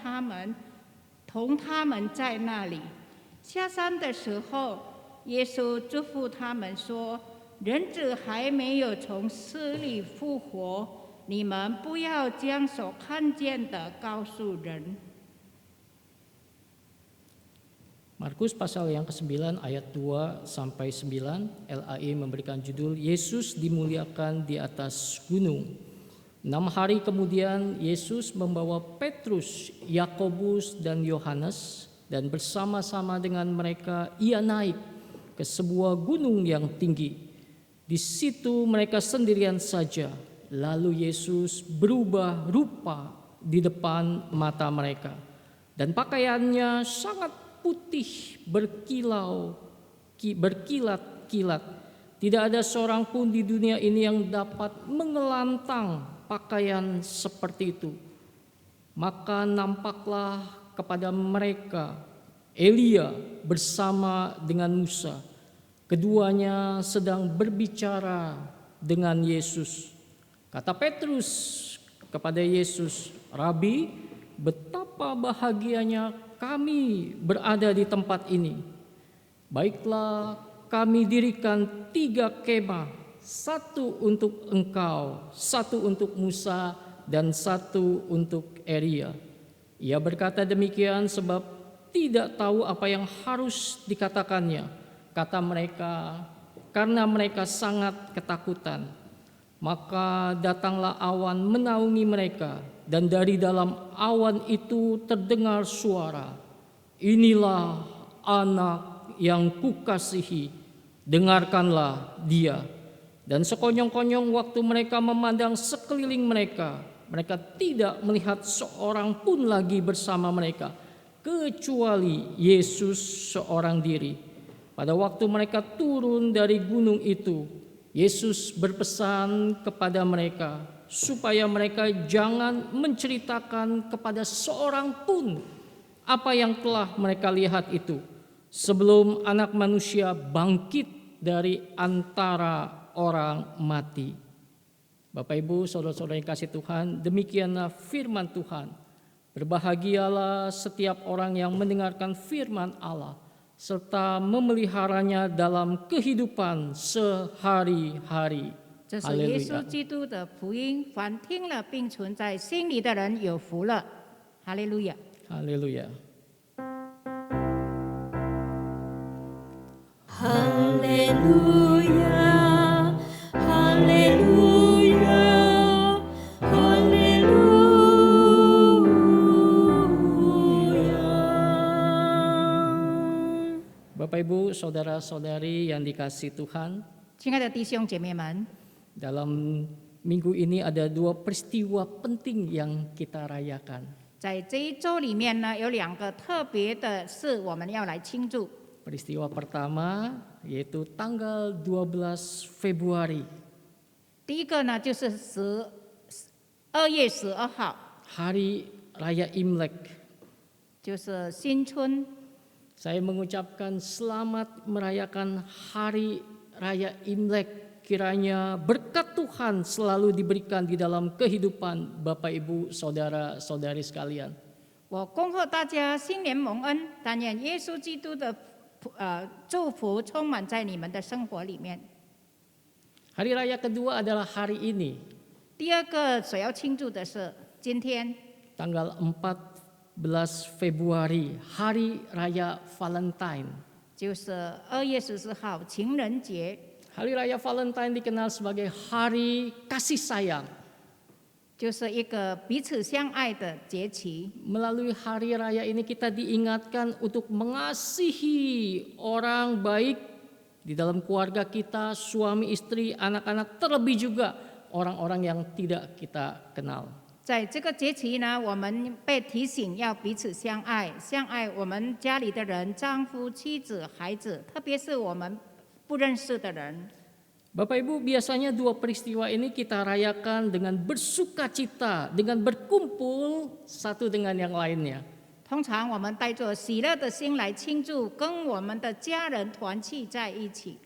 同他们在那里。下山的时候，耶稣嘱咐他们说：“人子还没有从死里复活，你们不要将所看见的告诉人。” Markus pasal yang ke-9 ayat 2 sampai 9, LAI memberikan judul Yesus dimuliakan di atas gunung. 6 hari kemudian Yesus membawa Petrus, Yakobus dan Yohanes, dan bersama-sama dengan mereka ia naik ke sebuah gunung yang tinggi. Di situ mereka sendirian saja. Lalu Yesus berubah rupa di depan mata mereka, dan pakaiannya sangat putih berkilat-kilat. Tidak ada seorang pun di dunia ini yang dapat mengelantang pakaian seperti itu. Maka nampaklah kepada mereka Elia bersama dengan Musa. Keduanya sedang berbicara dengan Yesus. Kata Petrus kepada Yesus, "Rabi, betapa bahagianya kami berada di tempat ini. Baiklah, kami dirikan 3 kemah, 1 untuk engkau, 1 untuk Musa, dan 1 untuk Elia." Ia berkata demikian sebab tidak tahu apa yang harus dikatakannya. Kata mereka, karena mereka sangat ketakutan. Maka datanglah awan menaungi mereka, dan dari dalam awan itu terdengar suara, "Inilah anak yang kukasihi, dengarkanlah dia." Dan sekonyong-konyong waktu mereka memandang sekeliling mereka, mereka tidak melihat seorang pun lagi bersama mereka, kecuali Yesus seorang diri. Pada waktu mereka turun dari gunung itu, Yesus berpesan kepada mereka supaya mereka jangan menceritakan kepada seorang pun apa yang telah mereka lihat itu sebelum Anak Manusia bangkit dari antara orang mati. Bapak Ibu, saudara-saudara yang kasih Tuhan, demikianlah firman Tuhan. Berbahagialah setiap orang yang mendengarkan firman Allah serta memeliharanya dalam kehidupan sehari-hari. 这是耶稣基督的福音，凡听了并存在心里的人有福了。哈利路亚。 Haleluya. Haleluya, haleluya, haleluya. Bapak Ibu, saudara-saudari yang dikasihi Tuhan, 亲爱的弟兄姐妹们， dalam minggu ini ada dua peristiwa penting yang kita rayakan. 在这一周里面呢，有2个特别的事我们要来庆祝。 Peristiwa pertama yaitu tanggal 12 Februari, 第一个呢，就是2月12号， Hari Raya Imlek. 就是新春。 Saya mengucapkan selamat merayakan Hari Raya Imlek. Kiranya berkat Tuhan selalu diberikan di dalam kehidupan Bapak Ibu saudara-saudari sekalian. 我恭贺大家新年蒙恩，但愿耶稣基督的祝福充满在你们的生活里面。 Hari Raya kedua adalah hari ini, 第二个所要庆祝的是今天， tanggal 14 Februari, Hari Raya Valentine. 就是2月14号情人节。 Hari Raya Valentine dikenal sebagai Hari Kasih Sayang. 就是一个彼此相爱的节期。 Melalui hari raya ini kita diingatkan untuk mengasihi orang baik di dalam keluarga kita, suami istri, anak-anak, terlebih juga orang-orang yang tidak kita kenal. 在这个节期呢，我们被提醒要彼此相爱，相爱我们家里的人，丈夫、妻子、孩子，特别是我们不认识的人。 Bapak Ibu, biasanya dua peristiwa ini kita rayakan dengan bersukacita, dengan berkumpul satu dengan yang lainnya. 通常我们带着喜乐的心来庆祝，跟我们的家人团聚在一起。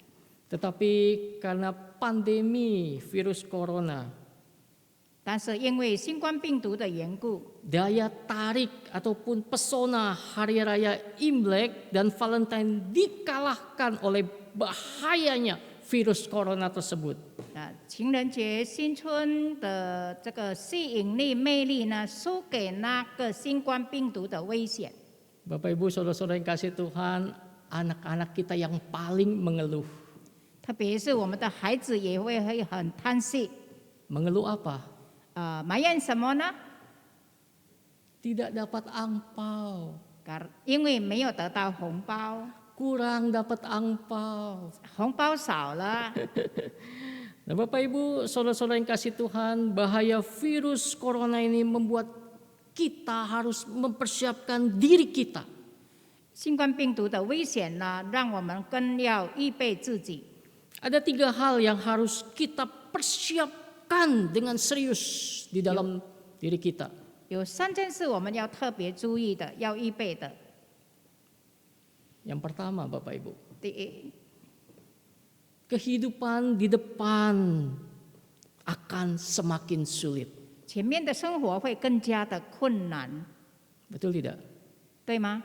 Tetapi karena pandemi virus corona, 但是因为新冠病毒的缘故， daya tarik ataupun pesona hari raya Imlek dan Valentine dikalahkan oleh bahayanya virus corona tersebut. 情人节、新春的这个吸引力、魅力呢，输给那个新冠病毒的危险。 Bapak Ibu, saudara-saudara yang kasih Tuhan, anak-anak kita yang paling mengeluh. 特别是我们的孩子也会很叹息， Mengeluh apa? 埋怨什么呢？ Tidak dapat angpau, 因为没有得到红包， kurang dapat angpau. 红包少了。 Nah, Bapak Ibu, saudara-saudara yang kasih Tuhan, bahaya virus corona ini membuat kita harus mempersiapkan diri kita. 新冠病毒的危险呢，让我们更要预备自己。 Ada 3 hal yang harus kita persiapkan dengan serius di dalam diri kita. 有3件事我们要特别注意的，要预备的。 Yang pertama, Bapak Ibu, 第一， kehidupan di depan akan semakin sulit. 前面的生活会更加的困难， Betul tidak? 对吗？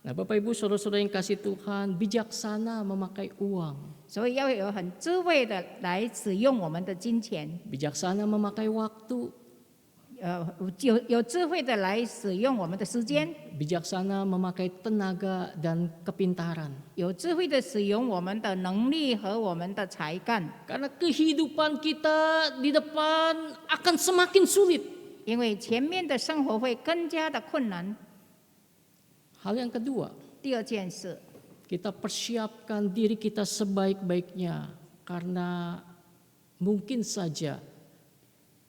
Nah, Bapak Ibu, saudara-saudara yang kasih Tuhan, bijaksana memakai uang, 所以要有很智慧的来使用我们的金钱， bijaksana memakai waktu, 有智慧的来使用我们的时间， bijaksana memakai tenaga dan kepintaran. 有智慧的使用我们的能力和我们的才干。 Karena kehidupan kita di depan akan semakin sulit. 因为前面的生活会更加的困难。 Hal yang kedua, 第二件事， kita persiapkan diri kita sebaik-baiknya karena mungkin saja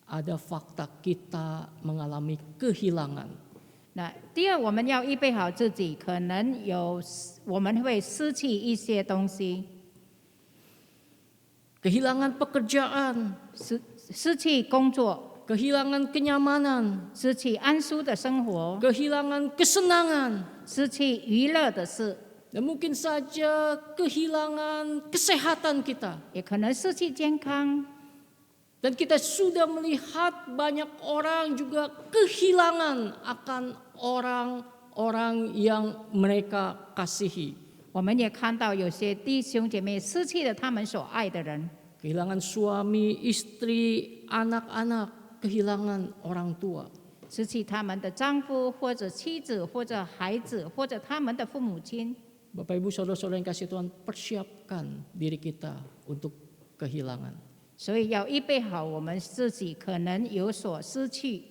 ada fakta kita mengalami kehilangan. 那第二，我们要预备好自己，可能我们会失去一些东西， Kehilangan pekerjaan, 失去工作， kehilangan kenyamanan, 失去安舒的生活， kehilangan kesenangan, 失去娱乐的事， dan mungkin saja kehilangan kesehatan kita. 也可能失去健康。 Dan kita sudah melihat banyak orang juga kehilangan akan orang-orang yang mereka kasihi. 我们也看到有些弟兄姐妹失去了他们所爱的人， Kehilangan suami, istri, anak-anak, kehilangan orang tua. 失去他们的丈夫或者妻子或者孩子或者他们的父母亲。 Bapak Ibu Saudara-saudara yang kasih Tuhan, persiapkan diri kita untuk kehilangan. 所以要预备好我们自己可能有所失去，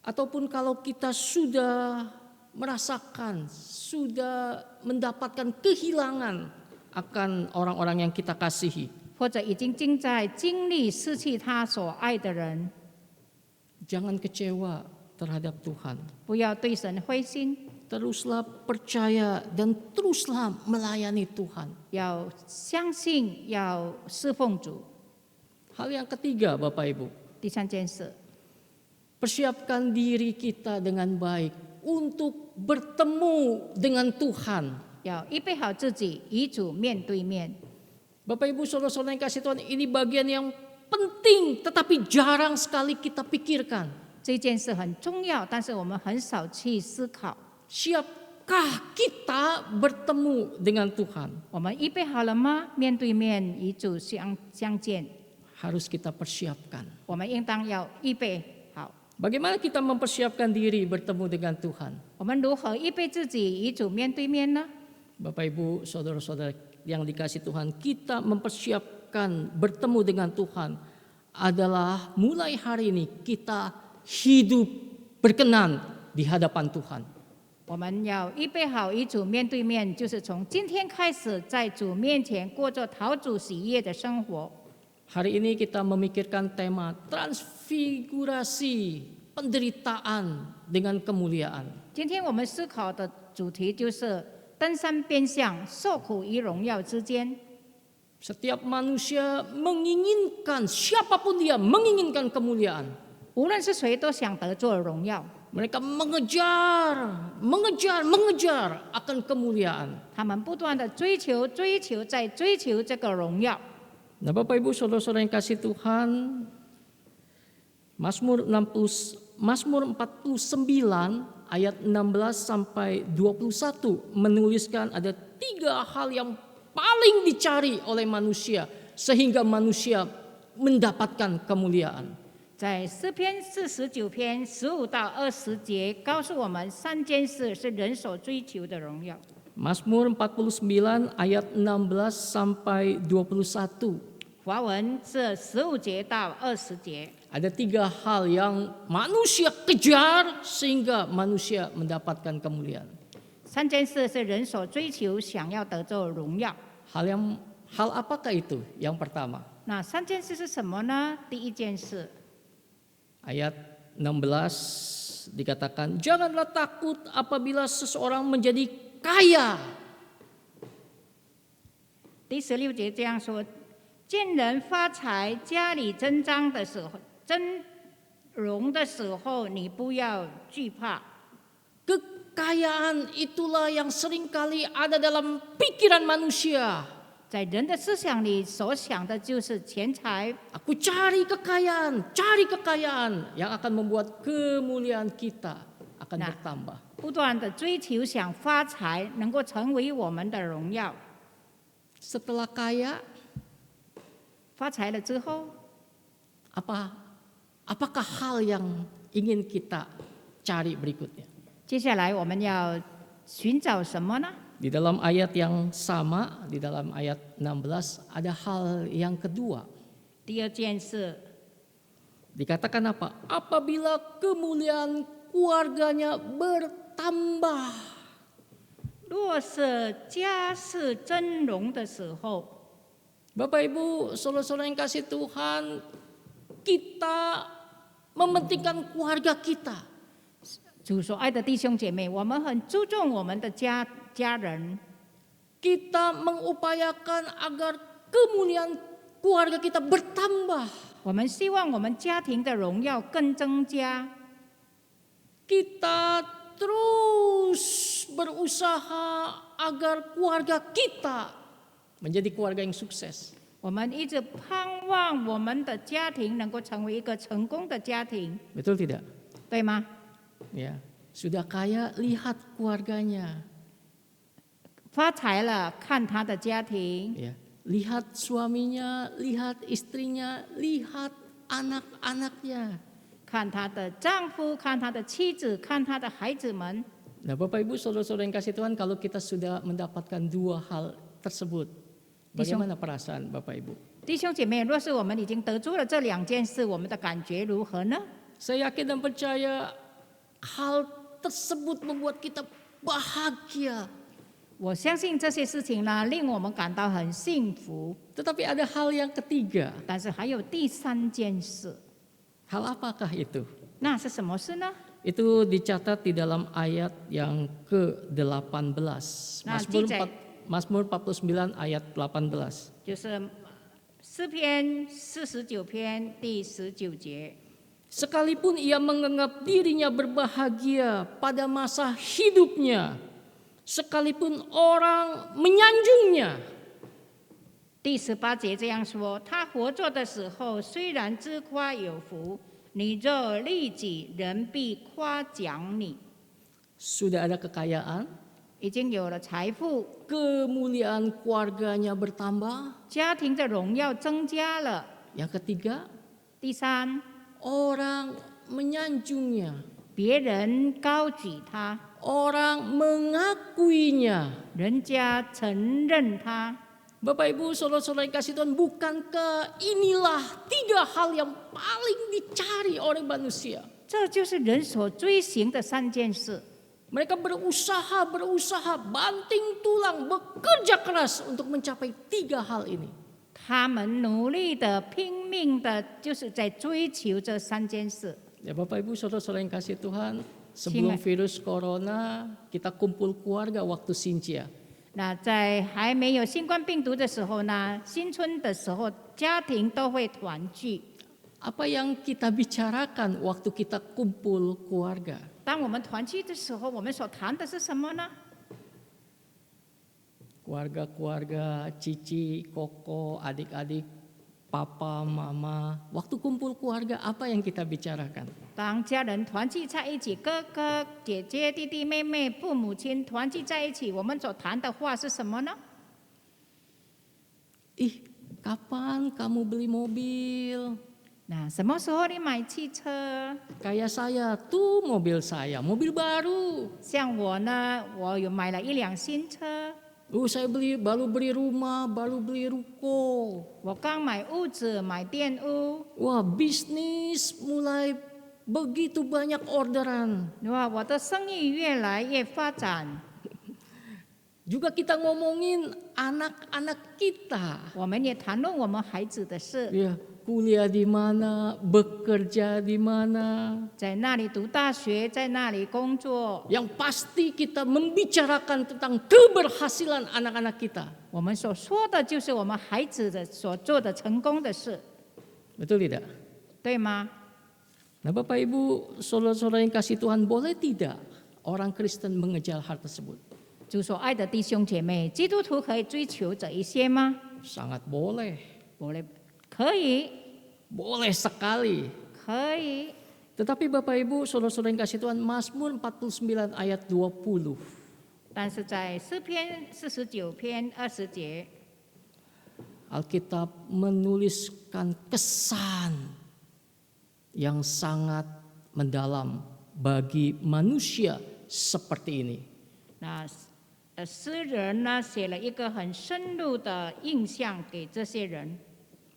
Ataupun kalau kita sudah merasakan, sudah mendapatkan kehilangan akan orang-orang yang kita kasihi. 或者已经正在经历失去他所爱的人， Jangan kecewa terhadap Tuhan. 不要对神灰心， Teruslah percaya dan teruslah melayani Tuhan. 要相信，要侍奉主。 Hal yang ketiga Bapak Ibu, 第三件事， persiapkan diri kita dengan baik untuk bertemu dengan Tuhan. 要预备好自己，与主面对面。 Bapak Ibu Saudara-saudara yang kasih Tuhan, ini bagian yang penting tetapi jarang sekali kita pikirkan. 这件事很重要，但是我们很少去思考。 Siapkah kita bertemu dengan Tuhan? 我们预备好了吗？面对面与主相见， Harus kita persiapkan. 我们应当要预备好。 Bagaimana kita mempersiapkan diri bertemu dengan Tuhan? 我们如何预备自己与主面对面呢？ Bapak Ibu Saudara-saudara yang dikasih Tuhan, kita mempersiapkan bertemu dengan Tuhan adalah mulai hari ini kita hidup berkenan di hadapan Tuhan. 我们要预备好与主面对面，就是从今天开始，在主面前过着讨主喜悦的生活。 Hari ini kita memikirkan tema transfigurasi, penderitaan dengan kemuliaan. 今天我们思考的主题就是登山变相，受苦与荣耀之间。 Setiap manusia menginginkan, siapapun dia menginginkan kemuliaan. 无论是谁都想得做荣耀， Mereka mengejar akan kemuliaan. 他们不断的追求，在追求这个荣耀。 Nah Bapak Ibu Saudara-saudara yang kasih Tuhan, Mazmur 49 ayat 16 sampai 21 menuliskan ada 3 hal yang paling dicari oleh manusia sehingga manusia mendapatkan kemuliaan. 在诗篇49篇15到20节，告诉我们3件事是人所追求的荣耀。 Mazmur 49 ayat 16 sampai 21. 华文是15节到20节， Ada 3 hal yang manusia kejar sehingga manusia mendapatkan kemuliaan. 3件事是人所追求，想要得着荣耀。 Hal apakah itu? Yang pertama, 那3件事是什么呢？第一件事， ayat 16 dikatakan, janganlah takut apabila seseorang menjadi kaya. 第16节这样说：见人发财，家里增长的时候，增荣的时候，你不要惧怕。 Kekayaan itulah yang seringkali ada dalam pikiran manusia. 在人的思想里所想的就是钱财， Aku cari kekayaan yang akan membuat kemuliaan kita akan Nah. bertambah. 不断的追求想发财，能够成为我们的荣耀。 Setelah kaya, 发财了之后， apakah hal yang ingin kita cari berikutnya? 接下来我们要寻找什么呢？ Di dalam ayat yang sama, di dalam ayat 16 ada hal yang kedua. 第二件事， Dikatakan apa? Apabila kemuliaan keluarganya bertambah. 若是家世增荣的时候， Bapak Ibu, saudara-saudara yang kasih Tuhan, kita mementingkan keluarga kita. 主所爱的弟兄姐妹，我们很注重我们的家人， Kita mengupayakan agar kemuliaan keluarga kita bertambah. 我们希望我们家庭的荣耀更增加。 Kita terus berusaha agar keluarga kita menjadi keluarga yang sukses. 我们一直盼望我们的家庭能够成为一个成功的家庭， Betul tidak? 对吗？ Ya, sudah kaya lihat keluarganya. 发财了，看他的家庭， Ya, lihat suaminya, lihat istrinya, lihat anak-anaknya. 看她的丈夫，看她的妻子，看她的孩子们。 Nah, Bapak Ibu, saudara-saudara yang kasih Tuhan, kalau kita sudah mendapatkan dua hal tersebut, bagaimana perasaan Bapak Ibu? 弟兄姐妹，若是我们已经得出了这两件事，我们的感觉如何呢？ Saya yakin dan percaya hal tersebut membuat kita bahagia. 我相信这些事情呢，令我们感到很幸福。 Tetapi ada hal yang ketiga. 但是还有第三件事， Hal apakah itu? 那是什么事呢？ Itu dicatat di dalam ayat yang ke-18. Nah, Mazmur 49 ayat 18. 就是诗篇49篇第19节。 Sekalipun ia menganggap dirinya berbahagia pada masa hidupnya, sekalipun orang menyanjungnya, 第18节这样说：他活着的时候，虽然自夸有福，你若利己，人必夸奖你。 sudah ada kekayaan, 已经有了财富， kemuliaan keluarganya bertambah. 家庭的荣耀增加了。 Yang ketiga, 第三， orang menyanjungnya, 别人高举他， orang mengakuinya. 人家承认他。 Bapak Ibu, saudara-saudara yang kasih Tuhan, bukankah inilah tiga hal yang paling dicari oleh manusia? 这就是人所追寻的三件事。 Mereka berusaha, banting tulang, bekerja keras untuk mencapai tiga hal ini. 他们努力的、拼命的，就是在追求这三件事。 Ya Bapak Ibu, saudara-saudara yang kasih Tuhan, sebelum virus corona, kita kumpul keluarga waktu Sincia. 那在还没有新冠病毒的时候呢，新春的时候，家庭都会团聚。 Apa yang kita bicarakan waktu kita kumpul keluarga? 当我们团聚的时候，我们所谈的是什么呢？ Keluarga-keluarga, Cici, Koko, adik-adik, papa, mama. Waktu kumpul keluarga, apa yang kita bicarakan? 当家人团聚在一起，哥哥、姐姐、弟弟、妹妹、父母亲团聚在一起，我们所谈的话是什么呢？ Kapan kamu beli mobil? 那什么时候你买汽车？ Kayak saya, tuh mobil saya, mobil baru. 像我呢，我有买了一辆新车， Saya baru beli rumah, baru beli ruko. 我刚买屋子，买店屋。 Wah, bisnis mulai begitu banyak orderan. 哇，我的生意越来越发展。 Juga kita ngomongin anak-anak kita. 我们也谈论我们孩子的事， Ya, kuliah di mana, bekerja di mana. 在那里读大学，在那里工作。 Yang pasti kita membicarakan tentang keberhasilan anak-anak kita. 我们所说的就是我们孩子的所做的成功的事， Betul tidak? 对吗？ Nah Bapak Ibu, saudara-saudara yang kasih Tuhan, boleh tidak orang Kristen mengejar hal tersebut? 主所爱的弟兄姐妹，基督徒可以追求这一些吗？ Sangat boleh. 可以， Boleh sekali. 可以。 Tetapi Bapak Ibu, saudara-saudara yang kasih Tuhan, Mazmur 49 ayat 20. 但是在诗篇49篇20节， Alkitab menuliskan kesan yang sangat mendalam bagi manusia seperti ini. 那诗人呢写了一个很深入的印象给这些人。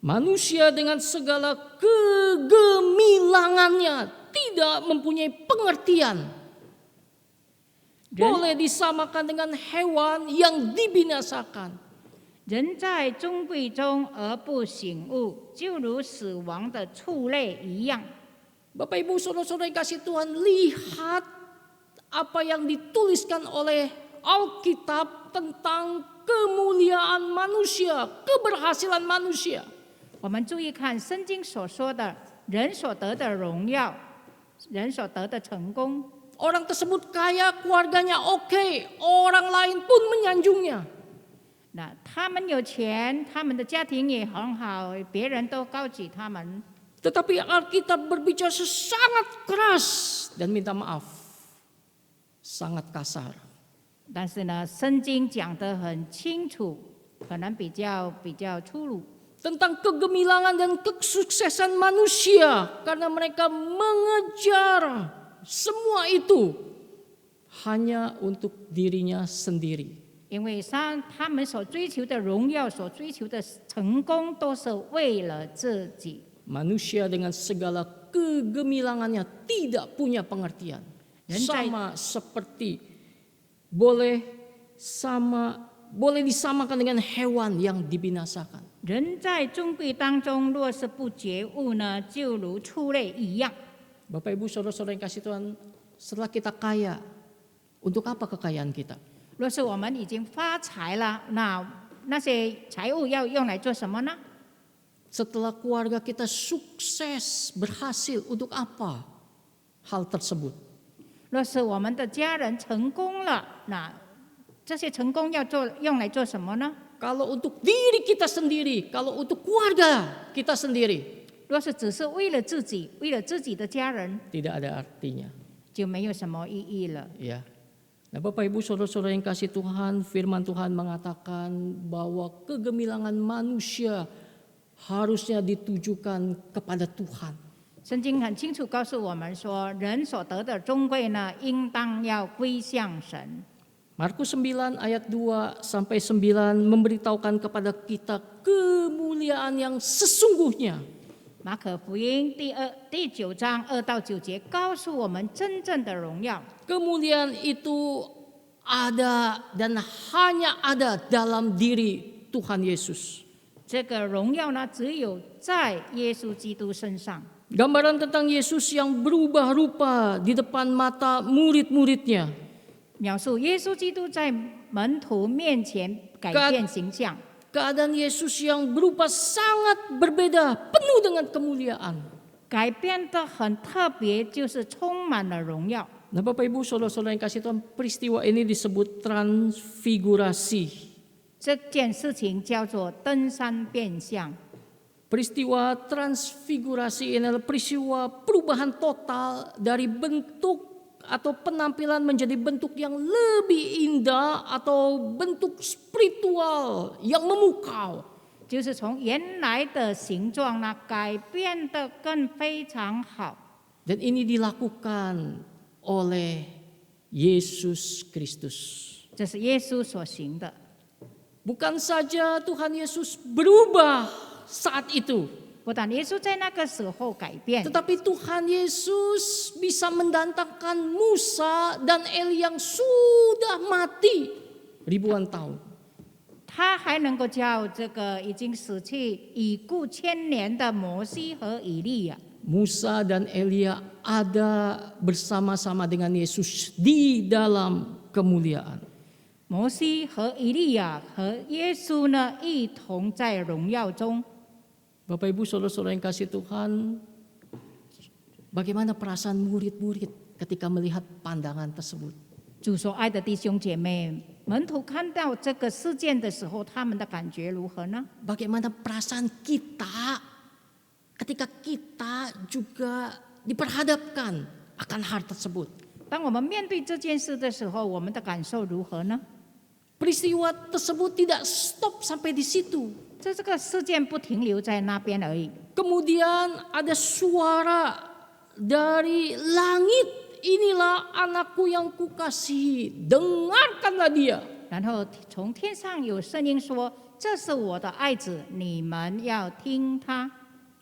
Manusia dengan segala kegemilangannya tidak mempunyai pengertian. Boleh disamakan dengan hewan yang dibinasakan. 人在尊贵中而不醒悟，就如死亡的畜类一样。 Bapak Ibu saudara-saudara yang kasih Tuhan, lihat apa yang dituliskan oleh Alkitab tentang kemuliaan manusia, keberhasilan manusia. 我们注意看圣经所说的人所得的荣耀，人所得的成功。 Orang tersebut kaya, keluarganya oke, orang lain pun menyanjungnya. 那他们有钱，他们的家庭也很好，别人都高举他们。 Tetapi Alkitab berbicara sangat keras dan minta maaf, sangat kasar. 但是呢，圣经讲得很清楚，可能比较粗鲁。 Tentang kegemilangan dan kesuksesan manusia karena mereka mengejar semua itu hanya untuk dirinya sendiri. 因为他们所追求的荣耀，所追求的成功，都是为了自己。 Manusia dengan segala kegemilangannya tidak punya pengertian. Sama seperti boleh disamakan dengan hewan yang dibinasakan. 人在尊贵当中，若是不觉悟呢，就如畜类一样。 Bapak Ibu Saudara-saudara yang kasih Tuhan, setelah kita kaya, untuk apa kekayaan kita? 若是我们已经发财了，那些财物要用来做什么呢？ Setelah keluarga kita sukses, berhasil, untuk apa hal tersebut? 若是我们的家人成功了，那这些成功要用来做什么呢？ Kalau untuk diri kita sendiri, kalau untuk keluarga kita sendiri, 若是只是为了自己，为了自己的家人， tidak ada artinya. 就没有什么意义了。 Ya. Nah, Bapak Ibu Saudara-saudara yang kasih Tuhan, firman Tuhan mengatakan bahwa kegemilangan manusia harusnya ditujukan kepada Tuhan. 圣经很清楚告诉我们说，人所得的尊贵呢，应当要归向神。 Markus 9 ayat 2 sampai 9 memberitahukan kepada kita kemuliaan yang sesungguhnya. 马可福音第9章2到9节告诉我们真正的荣耀。 Kemuliaan itu ada dan hanya ada dalam diri Tuhan Yesus. 这个荣耀呢，只有在耶稣基督身上。 Gambaran tentang Yesus yang berubah rupa di depan mata murid-muridnya. 描述耶稣基督在门徒面前改变形象。 Keadaan Yesus yang berupa sangat berbeda, penuh dengan kemuliaan. 改变的很特别，就是充满了荣耀。 Nah, Bapak Ibu Saudara-saudara yang kasih Tuhan, peristiwa ini disebut transfigurasi. 这件事情叫做登山变相。 Peristiwa transfigurasi ini adalah peristiwa perubahan total dari bentuk atau penampilan menjadi bentuk yang lebih indah atau bentuk spiritual yang memukau. 就是从原来的形状呢，改变得更非常好。 Dan ini dilakukan oleh Yesus Kristus. 这是耶稣所行的。 Bukan saja Tuhan Yesus berubah saat itu, 不但耶稣在那个时候改变， tetapi Tuhan Yesus bisa mendatangkan Musa dan Eli yang sudah mati ribuan tahun. 他还能够叫这个已经死去已故千年的摩西和以利亚。 Musa dan Elia ada bersama-sama dengan Yesus di dalam kemuliaan. 摩西和以利亚和耶稣呢，一同在荣耀中。 Bapak Ibu Saudara-saudara yang kasih Tuhan, bagaimana perasaan murid-murid ketika melihat pandangan tersebut? 主所爱的弟兄姐妹，门徒看到这个事件的时候，他们的感觉如何呢？ Bagaimana perasaan kita ketika kita juga diperhadapkan akan hal tersebut? 当我们面对这件事的时候，我们的感受如何呢？ Peristiwa tersebut tidak stop sampai di situ. 这个事件不停留在那边而已。 Kemudian ada suara dari langit, inilah anakku yang kukasihi, dengarkanlah dia. 然后从天上有声音说：“这是我的爱子，你们要听他。”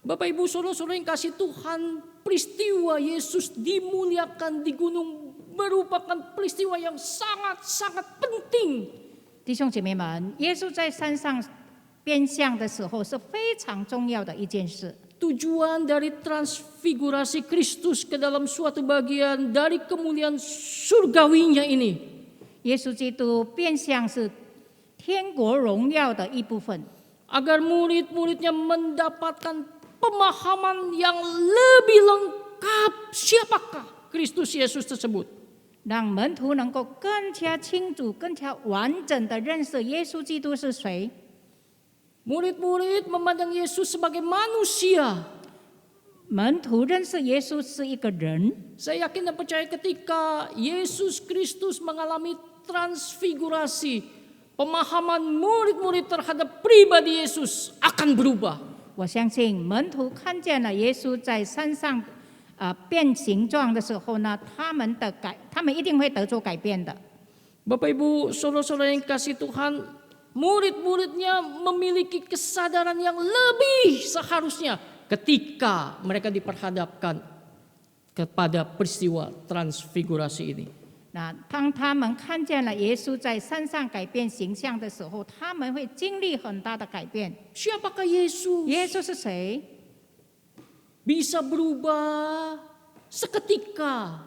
Bapak Ibu Saudara-saudara yang kasih Tuhan, peristiwa Yesus dimuliakan di gunung merupakan peristiwa yang sangat-sangat penting. 弟兄姐妹们，耶稣在山上变相的时候是非常重要的一件事。tujuan dari transfigurasi Kristus ke dalam suatu bagian dari kemuliaan surgawinya ini. 耶稣基督变相是天国荣耀的一部分， Agar murid-muridnya mendapatkan pemahaman yang lebih lengkap siapakah Kristus Yesus tersebut. 让门徒能够更加清楚、更加完整的认识耶稣基督是谁。 Murid-murid memandang Yesus sebagai manusia. 门徒认识耶稣是一个人， Saya yakin dan percaya ketika Yesus Kristus mengalami transfigurasi, pemahaman murid-murid terhadap pribadi Yesus akan berubah. 我相信门徒看见了耶稣在山上变形状的时候呢，他们一定会得出改变的。 Bapak Ibu, saudara-saudara yang kasih Tuhan, murid-muridnya memiliki kesadaran yang lebih seharusnya ketika mereka diperhadapkan kepada peristiwa transfigurasi ini. 那当他们看见了耶稣在山上改变形象的时候，他们会经历很大的改变。 Siapakah Yesus? 耶稣是谁？ Bisa berubah seketika,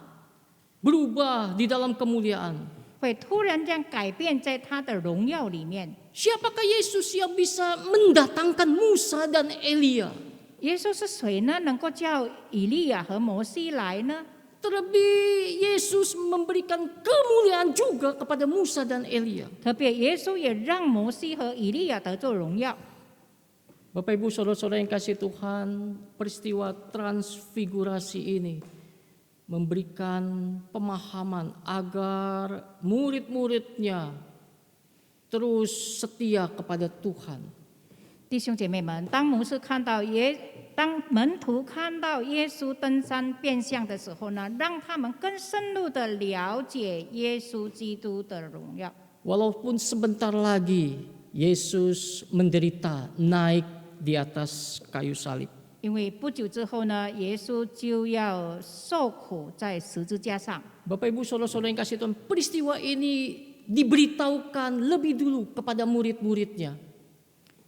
berubah di dalam kemuliaan. 会突然间改变在他的荣耀里面。 Siapakah Yesus yang bisa mendatangkan Musa dan Elia? 耶稣是谁呢？能够叫以利亚和摩西来呢？ Terlebih Yesus memberikan kemuliaan juga kepada Musa dan Elia. 特别耶稣也让摩西和以利亚得做荣耀。 Bapak Ibu saudara-saudara yang kasih Tuhan, peristiwa transfigurasi ini memberikan pemahaman agar murid-muridnya terus setia kepada Tuhan. 弟兄姐妹们，当门徒看到耶稣登山变相的时候呢，让他们更深入的了解耶稣基督的荣耀。 Walaupun sebentar lagi Yesus menderita naik di atas kayu salib. 因为不久之后呢，耶稣就要受苦在十字架上。 Bapak Ibu saudara-saudara yang kasih Tuhan, peristiwa ini diberitahukan lebih dulu kepada murid-muridnya.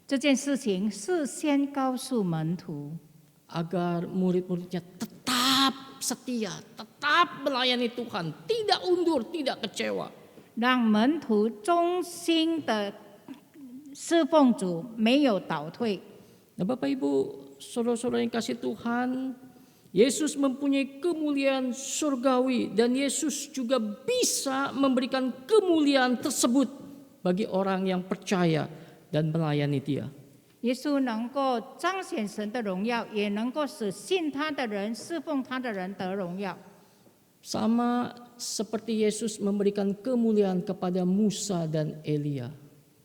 这件事情是先告诉门徒， Agar murid-muridnya tetap setia, tetap melayani Tuhan, tidak undur, tidak kecewa. 让门徒忠心的侍奉主，没有倒退。 Nah Bapak Ibu, saudara-saudara yang kasih Tuhan, Yesus mempunyai kemuliaan surgawi dan Yesus juga bisa memberikan kemuliaan tersebut bagi orang yang percaya dan melayani Dia. 耶稣能够彰显神的荣耀，也能够使信他的人、侍奉他的人得荣耀。 Sama seperti Yesus memberikan kemuliaan kepada Musa dan Elia.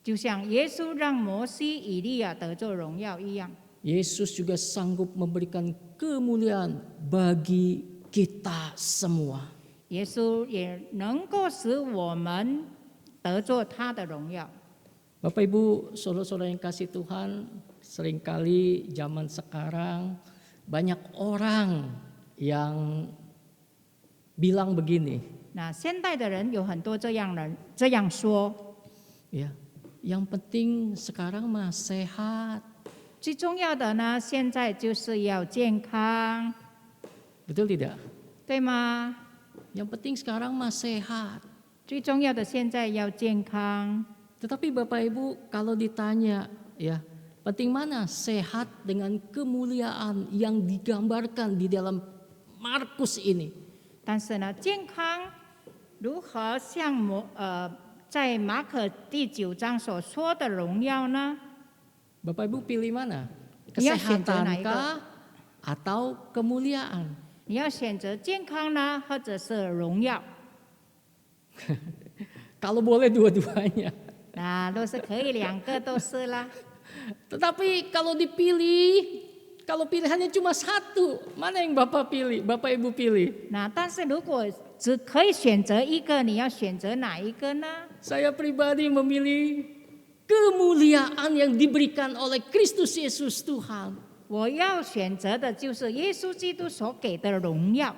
就像耶稣让摩西、以利亚得做荣耀一样， Yesus juga sanggup memberikan kemuliaan bagi kita semua. 耶稣也能够使我们得做他的荣耀。 Bapak Ibu, saudara-saudara yang kasih Tuhan, seringkali zaman sekarang banyak orang yang bilang begini, 那现代的人有很多这样说， ya, yang penting sekarang mah sehat, 最重要的呢，现在就是要健康， betul tidak? 对吗？ Yang penting sekarang mah sehat. 最重要的现在要健康。 Tetapi Bapak Ibu kalau ditanya, ya, penting mana sehat dengan kemuliaan yang digambarkan di dalam Markus ini? 但是呢，健康如何像在马可第9章所说的荣耀呢？ Bapak Ibu pilih mana? Iya,选择哪一个？ Kesehatankah atau kemuliaan? 你要选择健康呢，或者是荣耀？ Kalau boleh dua-duanya. 那都是可以，两个都是啦。 Tetapi kalau dipilih, kalau pilihannya cuma satu, mana yang Bapak pilih? Bapak Ibu pilih? 那但是如果只可以选择一个，你要选择哪一个呢？ Saya pribadi memilih kemuliaan yang diberikan oleh Kristus Yesus Tuhan. 我要选择的就是耶稣基督所给的荣耀。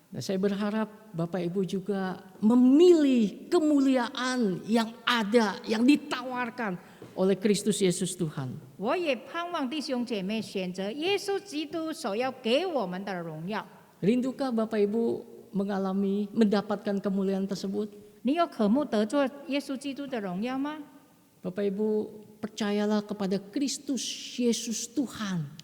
Nah, saya berharap Bapak Ibu juga memilih kemuliaan yang ada, yang ditawarkan oleh Kristus Yesus Tuhan. 我也盼望弟兄姐妹选择耶稣基督所要给我们的荣耀。 Rindukah Bapak Ibu mendapatkan kemuliaan tersebut? 你有渴慕得做耶稣基督的荣耀吗？ Bapak Ibu percayalah kepada Kristus Yesus Tuhan.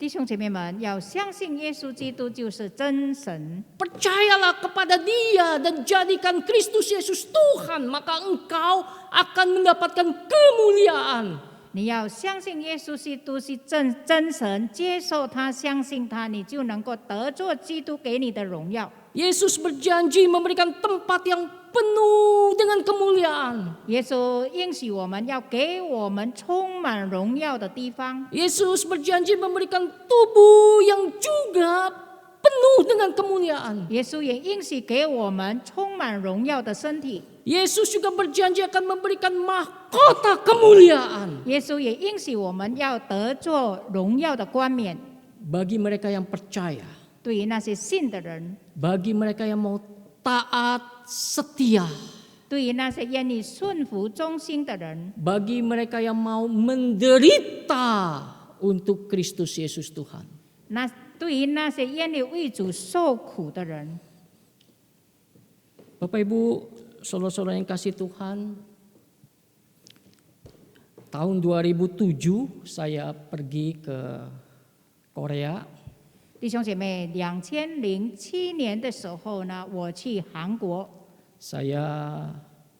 弟兄姐妹们，要相信耶稣基督就是真神， Percayalah kepada Dia dan jadikan Kristus Yesus Tuhan, maka engkau akan mendapatkan kemuliaan. 你要相信耶稣基督是真神，接受他，相信他，你就能够得做基督给你的荣耀。 Yesus berjanji memberikan tempat yang penuh dengan kemuliaan. 耶稣应许我们要给我们充满荣耀的地方。 Yesus berjanji memberikan tubuh yang juga penuh dengan kemuliaan. 耶稣也应许给我们充满荣耀的身体。 Yesus juga berjanji akan memberikan mahkota kemuliaan 耶稣也应许我们要得做荣耀的冠冕。 bagi mereka yang percaya, 对于那些信的人， bagi mereka yang mau taat setia, 对于那些愿意顺服忠心的人， bagi mereka yang mau menderita untuk Kristus Yesus Tuhan. 对于那些愿意为主受苦的人。 Bapak Ibu, saudara-saudara yang kasih Tuhan, tahun 2007 saya pergi ke Korea. 弟兄姐妹，2007年的时候呢，我去韩国， Saya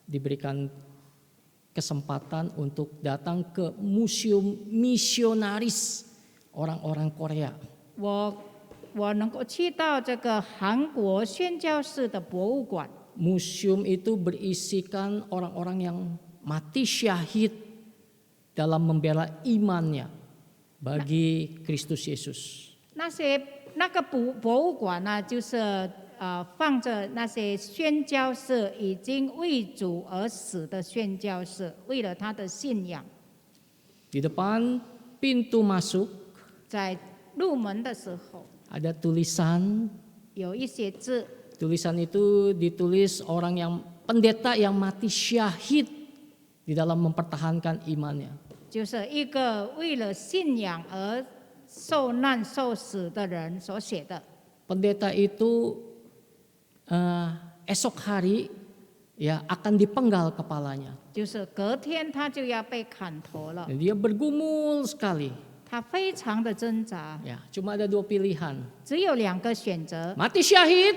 diberikan kesempatan untuk datang ke museum misionaris orang-orang Korea. 我能够去到这个韩国宣教士的博物馆。 Museum itu berisikan orang-orang yang mati syahid dalam membela imannya bagi Kristus Yesus. 那个博物馆呢，就是放着那些宣教士已经为主而死的宣教士，为了他的信仰。 Di depan pintu masuk 在入门的时候， ada tulisan. 有一些字， Tulisan itu ditulis orang yang pendeta yang mati syahid di dalam mempertahankan imannya. 就是一个为了信仰而受难受死的人所写的。 Pendeta itu esok hari ya akan dipenggal kepalanya. 就是隔天他就要被砍头了， Dan dia bergumul sekali. 他非常的挣扎， Ya, cuma ada 2 pilihan. 只有2个选择： Mati syahid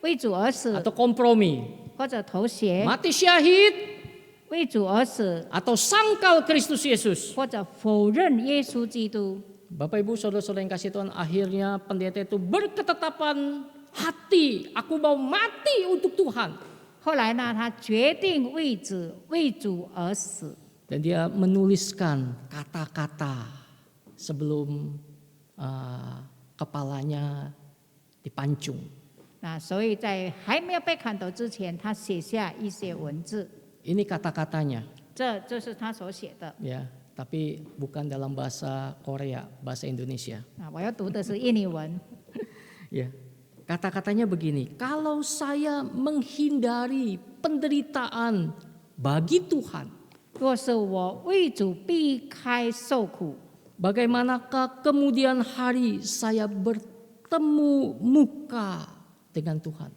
为主而死， atau kompromi. 或者头血； Mati syahid 为主而死， atau sangkal Kristus Yesus. 或者否认耶稣基督。 Bapak Ibu saudara-saudara yang kasih Tuhan, akhirnya pendeta itu berketetapan hati, aku mau mati untuk Tuhan. 后来呢，他决定为主而死， Dan dia menuliskan kata-kata sebelum kepalanya dipancung. 那所以在还没有被砍头之前，他写下一些文字， Ini kata-katanya, 这是他所写的。 ya, tapi bukan dalam bahasa Korea, bahasa Indonesia. 我要读的是印尼文。 Ya, kata-katanya begini: kalau saya menghindari penderitaan bagi Tuhan, 若是我为主避开受苦， bagaimanakah kemudian hari saya bertemu muka dengan Tuhan?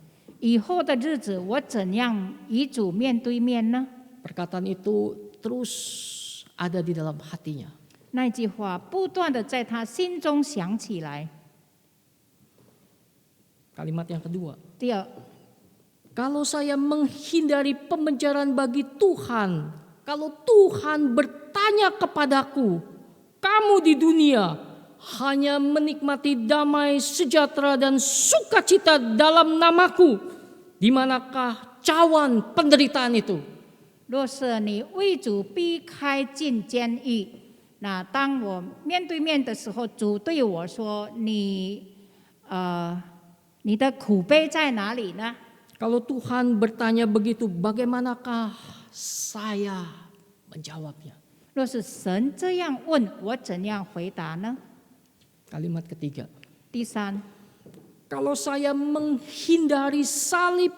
以后的日子我怎样与主面对面呢？ Perkataan itu terus ada di dalam hatinya. 那句话不断的在他心中响起来。 Kalimat yang kedua, 第二， kalau saya menghindari pembenaran bagi Tuhan, kalau Tuhan bertanya kepadaku, kamu di dunia hanya menikmati damai, sejahtera dan sukacita dalam namaku, di manakah cawan penderitaan itu? 若是你为主避开进监狱，那当我面对面的时候，主对我说：“你的苦悲在哪里呢？” Kalau Tuhan bertanya begitu, bagaimanakah saya menjawabnya? 若是神这样问我，怎样回答呢？ Kalimat ketiga, 第三， kalau saya menghindari salib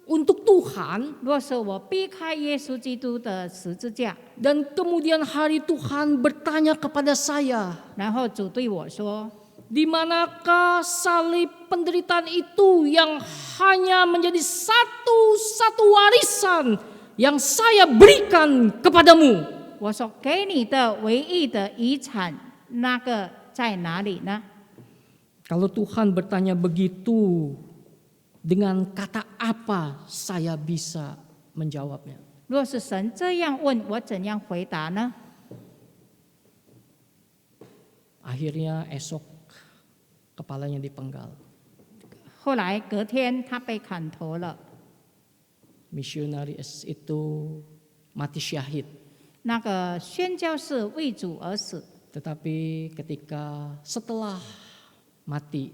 untuk Tuhan, 若是我避开耶稣基督的十字架， dan kemudian hari Tuhan bertanya kepada saya, 然后主对我说 di manakah salib penderitaan itu yang hanya menjadi satu-satu warisan yang saya berikan kepadamu?：“ 我所给你的唯一的遗产，那个在哪里呢？” Kalau Tuhan bertanya begitu, dengan kata apa saya bisa menjawabnya? 若是神这样问我，怎样回答呢？ Akhirnya esok kepalanya dipenggal. 后来隔天他被砍头了， Misionaris itu mati syahid. 那个宣教士为主而死。 Tetapi ketika setelah mati,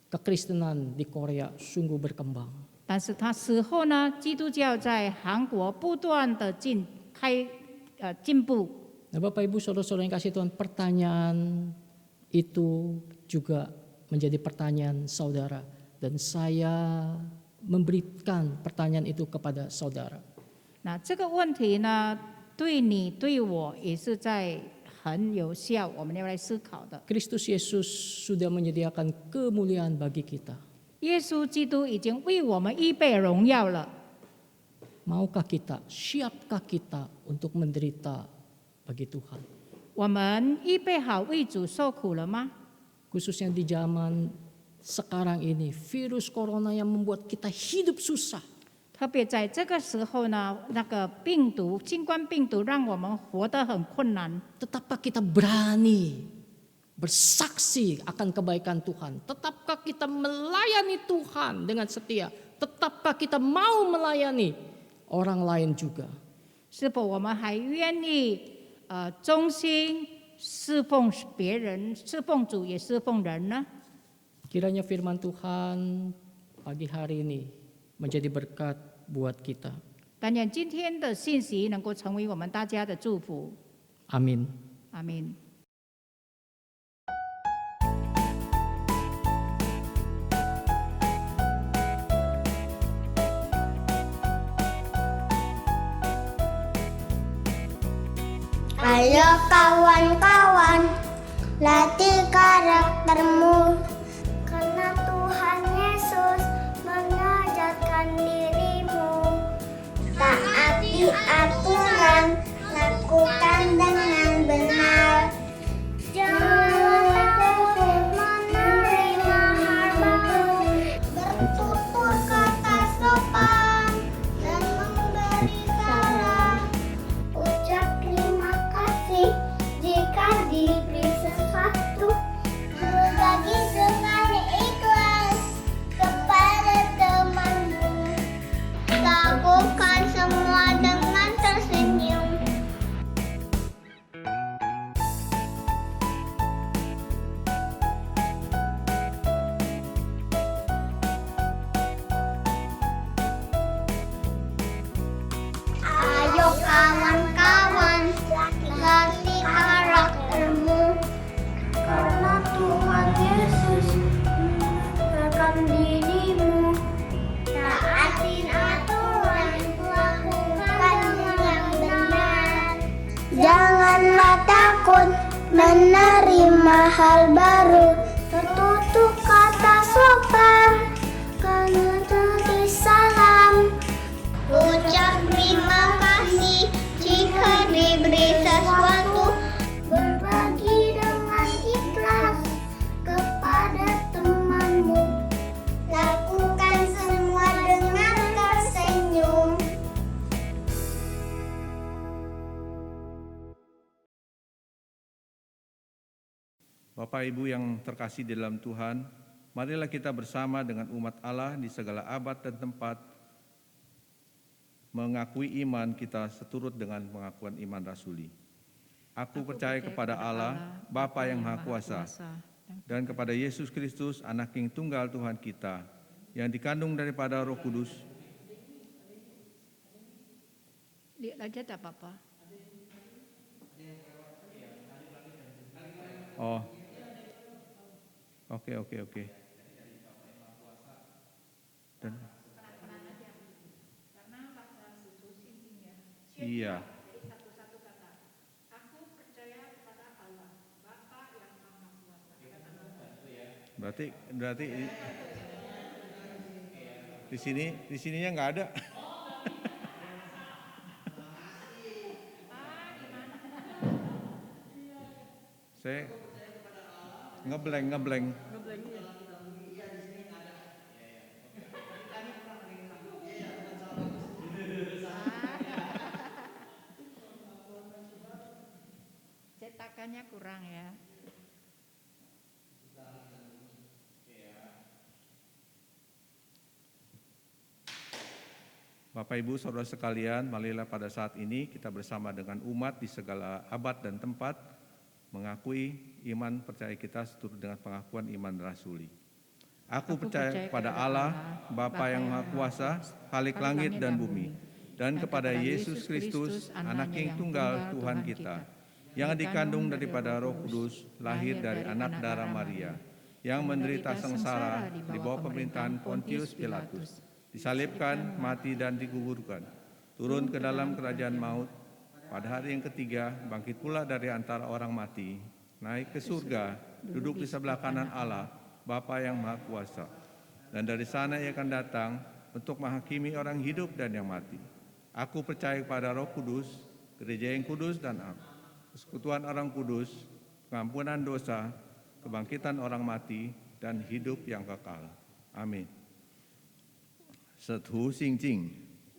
kekristenan di Korea sungguh berkembang. 但是他死后呢，基督教在韩国不断的进步。 Nah, Bapak Ibu Saudara-saudara yang kasih Tuhan, pertanyaan itu juga menjadi pertanyaan saudara, dan saya memberikan pertanyaan itu kepada saudara. 那这个问题呢，对你对我也是在很有效，我们要来思考的。 Kristus Yesus sudah menyediakan kemuliaan bagi kita. 耶稣基督已经为我们预备荣耀了， Maukah kita, siapkah kita untuk menderita bagi Tuhan? 我们预备好为主受苦了吗？ Khususnya di zaman sekarang ini, virus corona yang membuat kita hidup susah. 特别在这个时候呢，那个病毒，新冠病毒让我们活得很困难。 Tetapkah kita berani bersaksi akan kebaikan Tuhan? Tetapkah kita melayani Tuhan dengan setia? Tetapkah kita mau melayani orang lain juga? 是否我们还愿意忠心侍奉别人，侍奉主也侍奉人呢？ Kiranya firman Tuhan pagi hari ini menjadi berkat buat kita. 但愿今天的信息能够成为我们大家的祝福。 Amin. 阿明。 Ayo kawan-kawan, latih karaktermu, karena Tuhan Yesus mengajarkan dirimu. Taati aturan, lakukan dengan benar. Jangan takut menerima hal baru, bertutur kata sopan, dan memberi saran. Ucap terima kasih jika diberi sesuatu, berbagi dengan ikhlas kepada temanmu. Lakukan semua dengan tersenyum. Ayo kawan-kawan, latih karaktermu, karena Tuhan Yesus mengajarkan dirimu. Taatin aturan, lakukan yang benar. Janganlah takut menerima hal baru, bertutur kata sopan, karena terus salam. Ucap terima kasih jika diberi sesuatu, berbagi dengan ikhlas kepada temanmu. Lakukan semua dengan tersenyum. Bapak Ibu yang terkasih di dalam Tuhan, marilah kita bersama dengan umat Allah di segala abad dan tempat mengakui iman kita seturut dengan pengakuan iman rasuli. Aku percaya kepada Allah, Bapa yang Maha Kuasa, dan kepada Yesus Kristus, Anak yang tunggal Tuhan kita, yang dikandung daripada Roh Kudus. Lihat aja tak apa-apa. Oh, oke. Dan Iya. Berarti di sininya nggak ada. Saya ngeblank. Cetakannya kurang ya. Bapak Ibu Saudara sekalian, marilah pada saat ini kita bersama dengan umat di segala abad dan tempat mengakui iman percaya kita seturut dengan pengakuan iman rasuli. Aku percaya kepada Allah, Bapa yang Maha Kuasa, Khalik langit dan bumi, dan kepada Yesus Kristus, Anak yang tunggal Tuhan kita, yang dikandung daripada Roh Kudus, lahir dari anak darah Maria, yang menderita sengsara di bawah pemerintahan Pontius Pilatus, disalibkan, mati dan dikuburkan, turun ke dalam kerajaan maut, pada hari yang ketiga bangkit pula dari antara orang mati, naik ke surga, duduk di sebelah kanan Allah, Bapa yang Maha Kuasa. Dan dari sana ia akan datang untuk menghakimi orang hidup dan yang mati. Aku percaya kepada Roh Kudus, gereja yang kudus dan am, persekutuan orang kudus, pengampunan dosa, kebangkitan orang mati, dan hidup yang kekal. Amin. 使徒信经，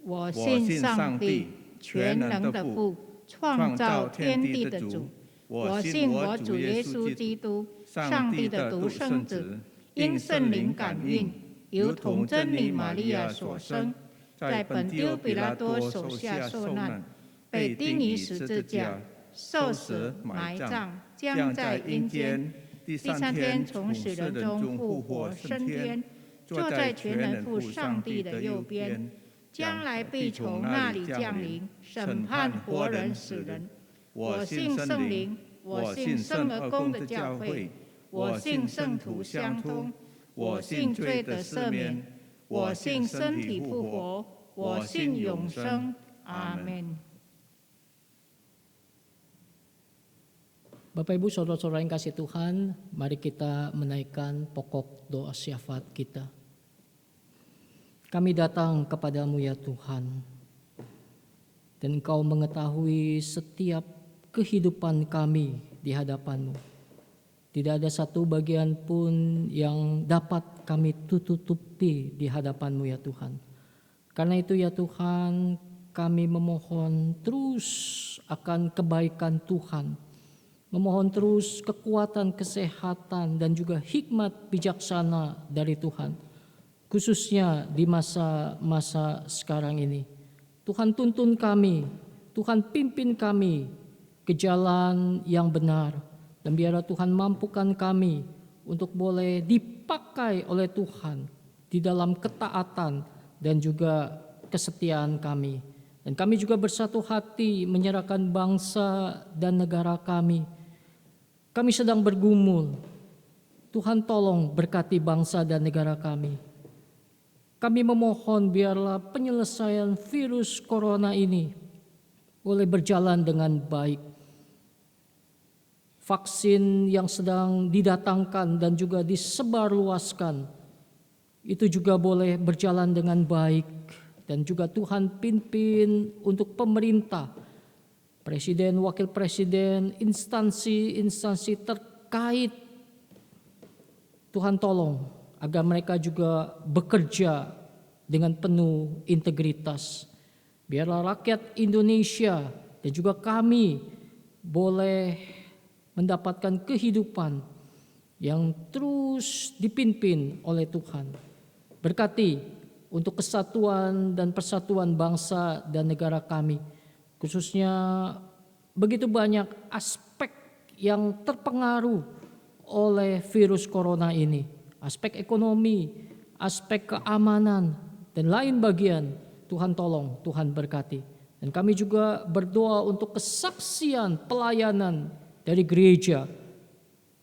我信上帝全能的父，创造天地的主。我信我主耶稣基督，上帝的独生子，因圣灵感孕，由童真女玛利亚所生，在本丢彼拉多手下受难，被钉于十字架，受死埋葬，将在阴间，第三天从死人中复活升天。 坐在全能父上帝的右边，将来必从那里降临，审判活人死人。我信圣灵，我信圣而公的教会，我信圣徒相通，我信罪的赦免，我信身体复活，我信永生。阿门。 Bapak Ibu Saudara-saudara yang kasih Tuhan, mari kita menaikkan pokok doa syafaat kita. Kami datang kepadamu ya Tuhan, dan Engkau mengetahui setiap kehidupan kami di hadapan-Mu. Tidak ada satu bagian pun yang dapat kami tutupi di hadapan-Mu ya Tuhan. Karena itu ya Tuhan, kami memohon terus akan kebaikan Tuhan. Memohon terus kekuatan, kesehatan, dan juga hikmat bijaksana dari Tuhan. Khususnya di masa-masa sekarang ini. Tuhan tuntun kami, Tuhan pimpin kami ke jalan yang benar. Dan biarlah Tuhan mampukan kami untuk boleh dipakai oleh Tuhan di dalam ketaatan dan juga kesetiaan kami. Dan kami juga bersatu hati menyerahkan bangsa dan negara kami. Kami sedang bergumul. Tuhan tolong berkati bangsa dan negara kami. Kami memohon biarlah penyelesaian virus corona ini boleh berjalan dengan baik. Vaksin yang sedang didatangkan dan juga disebarluaskan itu juga boleh berjalan dengan baik. Dan juga Tuhan pimpin untuk pemerintah, presiden, wakil presiden, instansi-instansi terkait. Tuhan tolong agar mereka juga bekerja dengan penuh integritas. Biarlah rakyat Indonesia dan juga kami boleh mendapatkan kehidupan yang terus dipimpin oleh Tuhan. Berkati untuk kesatuan dan persatuan bangsa dan negara kami. Khususnya begitu banyak aspek yang terpengaruh oleh virus corona ini. Aspek ekonomi, aspek keamanan, dan lain bagian. Tuhan tolong, Tuhan berkati. Dan kami juga berdoa untuk kesaksian pelayanan dari gereja.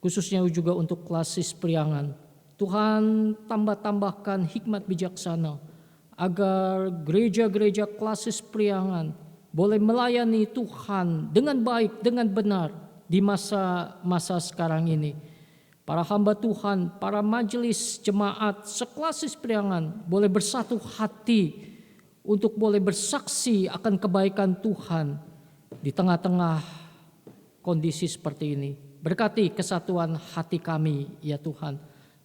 Khususnya juga untuk klasis priangan. Tuhan tambahkan hikmat bijaksana agar gereja-gereja klasis priangan boleh melayani Tuhan dengan baik, dengan benar di masa-masa sekarang ini. Para hamba Tuhan, para majelis jemaat seklasis Priangan boleh bersatu hati untuk boleh bersaksi akan kebaikan Tuhan di tengah-tengah kondisi seperti ini. Berkati kesatuan hati kami ya Tuhan.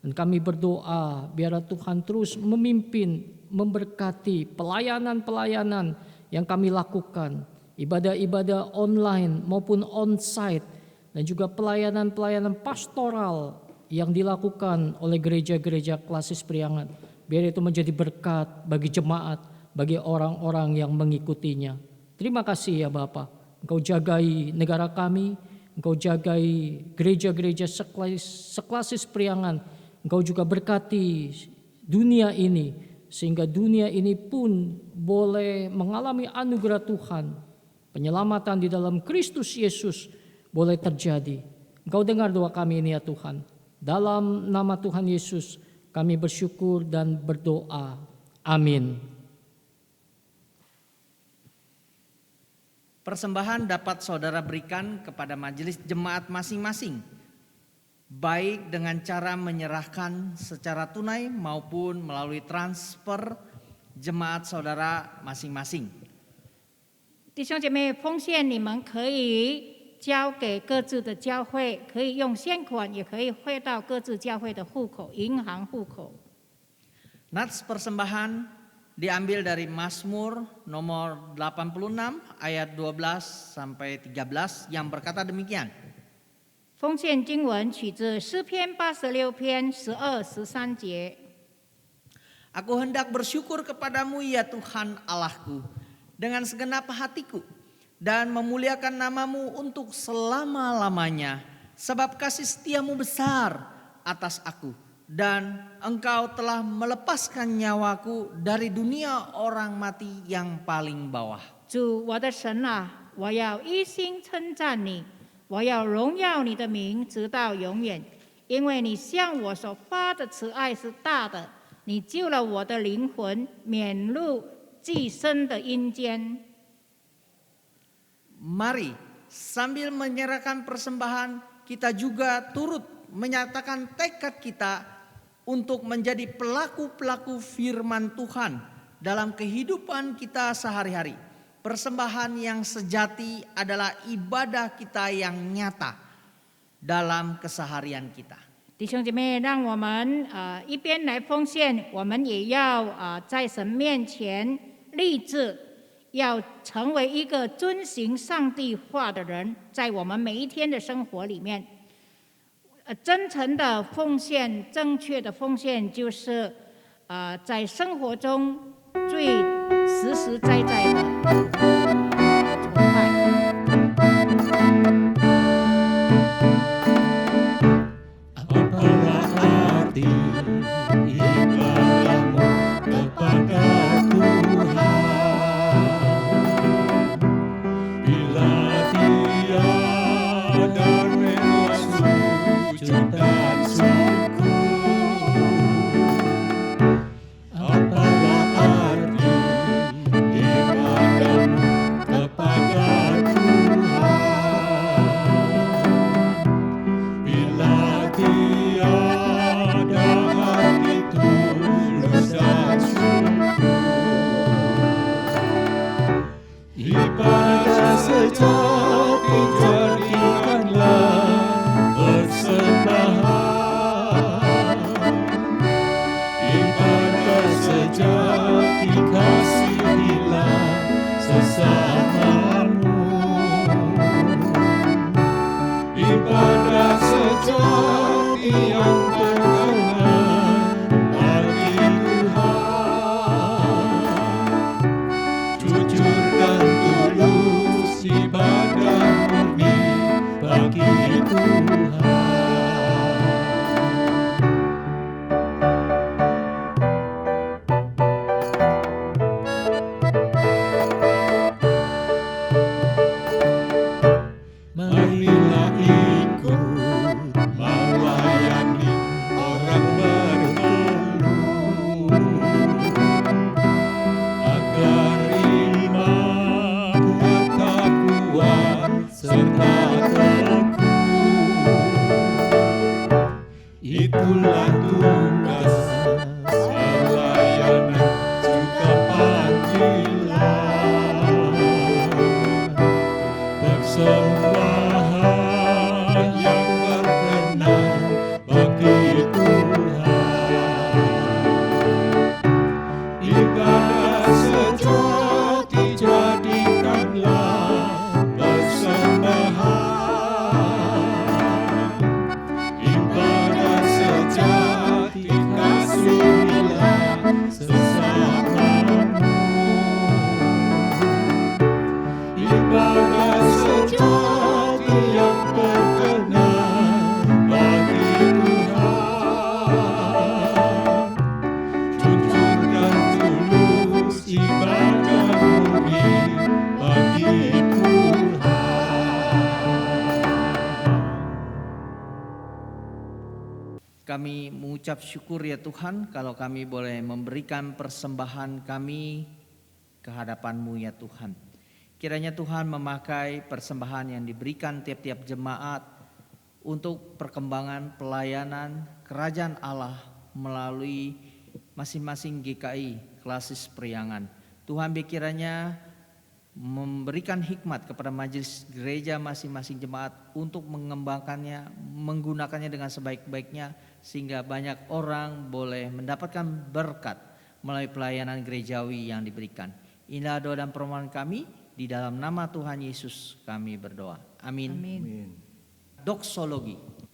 Dan kami berdoa biarlah Tuhan terus memimpin, memberkati pelayanan-pelayanan yang kami lakukan, ibadah-ibadah online maupun onsite, dan juga pelayanan-pelayanan pastoral yang dilakukan oleh gereja-gereja klasis Priangan. Biar itu menjadi berkat bagi jemaat, bagi orang-orang yang mengikutinya. Terima kasih ya Bapa. Engkau jagai negara kami, Engkau jagai gereja-gereja seklasis Priangan. Engkau juga berkati dunia ini, sehingga dunia ini pun boleh mengalami anugerah Tuhan. Penyelamatan di dalam Kristus Yesus boleh terjadi. Engkau dengar doa kami ini ya Tuhan. Dalam nama Tuhan Yesus kami bersyukur dan berdoa. Amin. Persembahan dapat saudara berikan kepada majelis jemaat masing-masing, baik dengan cara menyerahkan secara tunai maupun melalui transfer jemaat saudara masing-masing. 弟兄姐妹，奉献你们可以交给各自的教会，可以用现款，也可以汇到各自教会的户口、银行户口。 Nats persembahan diambil dari Mazmur nomor 86 ayat 12 sampai 13 yang berkata demikian. 奉献经文取自诗篇86篇12、13节。 Aku hendak bersyukur kepadamu ya Tuhan Allahku dengan segenap hatiku dan memuliakan namamu untuk selama-lamanya, sebab kasih setiamu besar atas aku dan engkau telah melepaskan nyawaku dari dunia orang mati yang paling bawah. 主我的神啊，我要一心称赞你，我要荣耀你的名直到永远，因为你向我所发的慈爱是大的，你救了我的灵魂，免入寄生的阴间。 Mari sambil menyerahkan persembahan kita juga turut menyatakan tekad kita untuk menjadi pelaku-pelaku firman Tuhan dalam kehidupan kita sehari-hari. Persembahan yang sejati adalah ibadah kita yang nyata dalam keseharian kita. 弟兄姐妹，让我们一边来奉献，我们也要在神面前立志，要成为一个遵行上帝话的人，在我们每一天的生活里面，真诚的奉献、正确的奉献，就是在生活中最实实在在的崇拜。 Apalah arti ibadahmu kepada Tuhan bila tiada rela sujud dan syukur? Apalah arti ibadahmu Kami mengucap syukur ya Tuhan kalau kami boleh memberikan persembahan kami ke hadapan-Mu ya Tuhan. Kiranya Tuhan memakai persembahan yang diberikan tiap-tiap jemaat untuk perkembangan pelayanan Kerajaan Allah melalui masing-masing GKI Klasis Priangan. Tuhan kiranya memberikan hikmat kepada majelis gereja masing-masing jemaat untuk mengembangkannya, menggunakannya dengan sebaik-baiknya sehingga banyak orang boleh mendapatkan berkat melalui pelayanan gerejawi yang diberikan. Inilah doa dan permohonan kami, di dalam nama Tuhan Yesus kami berdoa. Amin. Amin. Doksologi.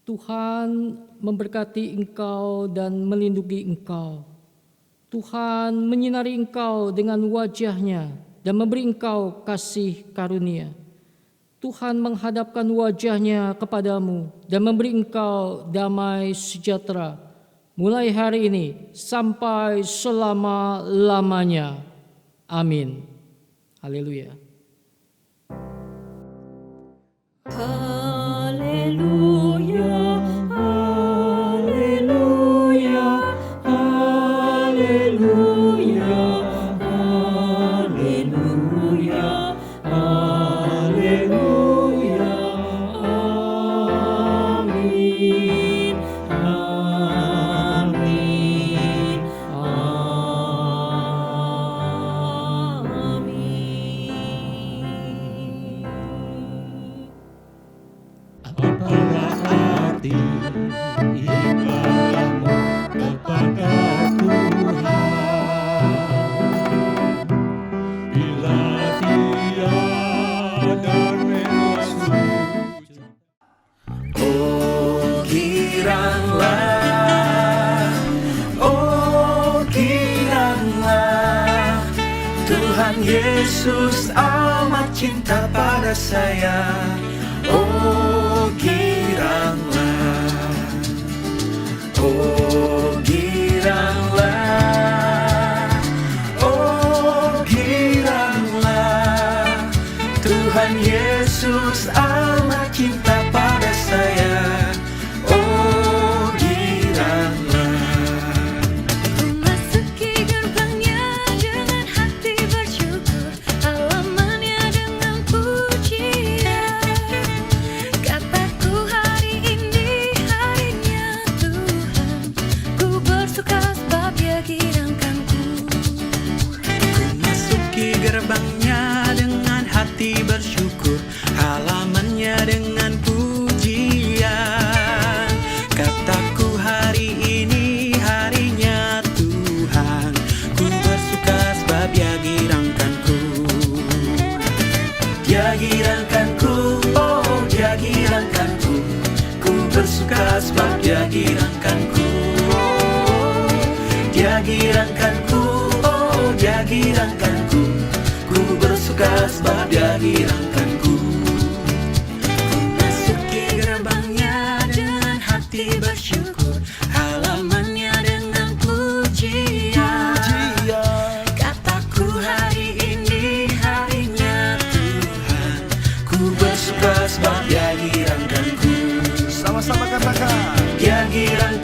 Tuhan memberkati engkau dan melindungi engkau. Tuhan menyinari engkau dengan wajah-Nya dan memberi engkau kasih karunia. Tuhan menghadapkan wajah-Nya kepadamu dan memberi engkau damai sejahtera mulai hari ini sampai selama-lamanya. Amin. Haleluya. Haleluya, haleluya, haleluya, haleluya, haleluya, amin, amin, amin. Apalah arti ibadahmu kepada Tuhan bila tiada rela sujud. Oh giranglah, Tuhan Yesus amat cinta pada saya. Oh giranglah, oh giranglah, oh giranglah, Tuhan Yesus amat cinta pada saya. Oh giranglah. Memasuki gerbangnya dengan hati bersyukur, halamannya dengan pujian. Kataku hari ini harinya Tuhan, ku bersuka sebab Dia girangkanku. Masuki gerbangnya dengan hati bersyukur, halamannya dengan pujian. Kataku hari ini harinya Tuhan, ku bersuka sebab Dia girangkanku. Dia girangkanku, oh Dia girangkanku, ku bersuka sebab Dia girangkanku. Dia girangkanku, oh Dia girangkanku, ku bersuka sebab Dia girangkanku. Ku masuki gerbangnya dengan hati bersyukur, halamannya dengan pujian. Kataku hari ini harinya Tuhan, ku bersuka sebab Dia girangkanku. Sama-sama katakan, Dia girangkanku.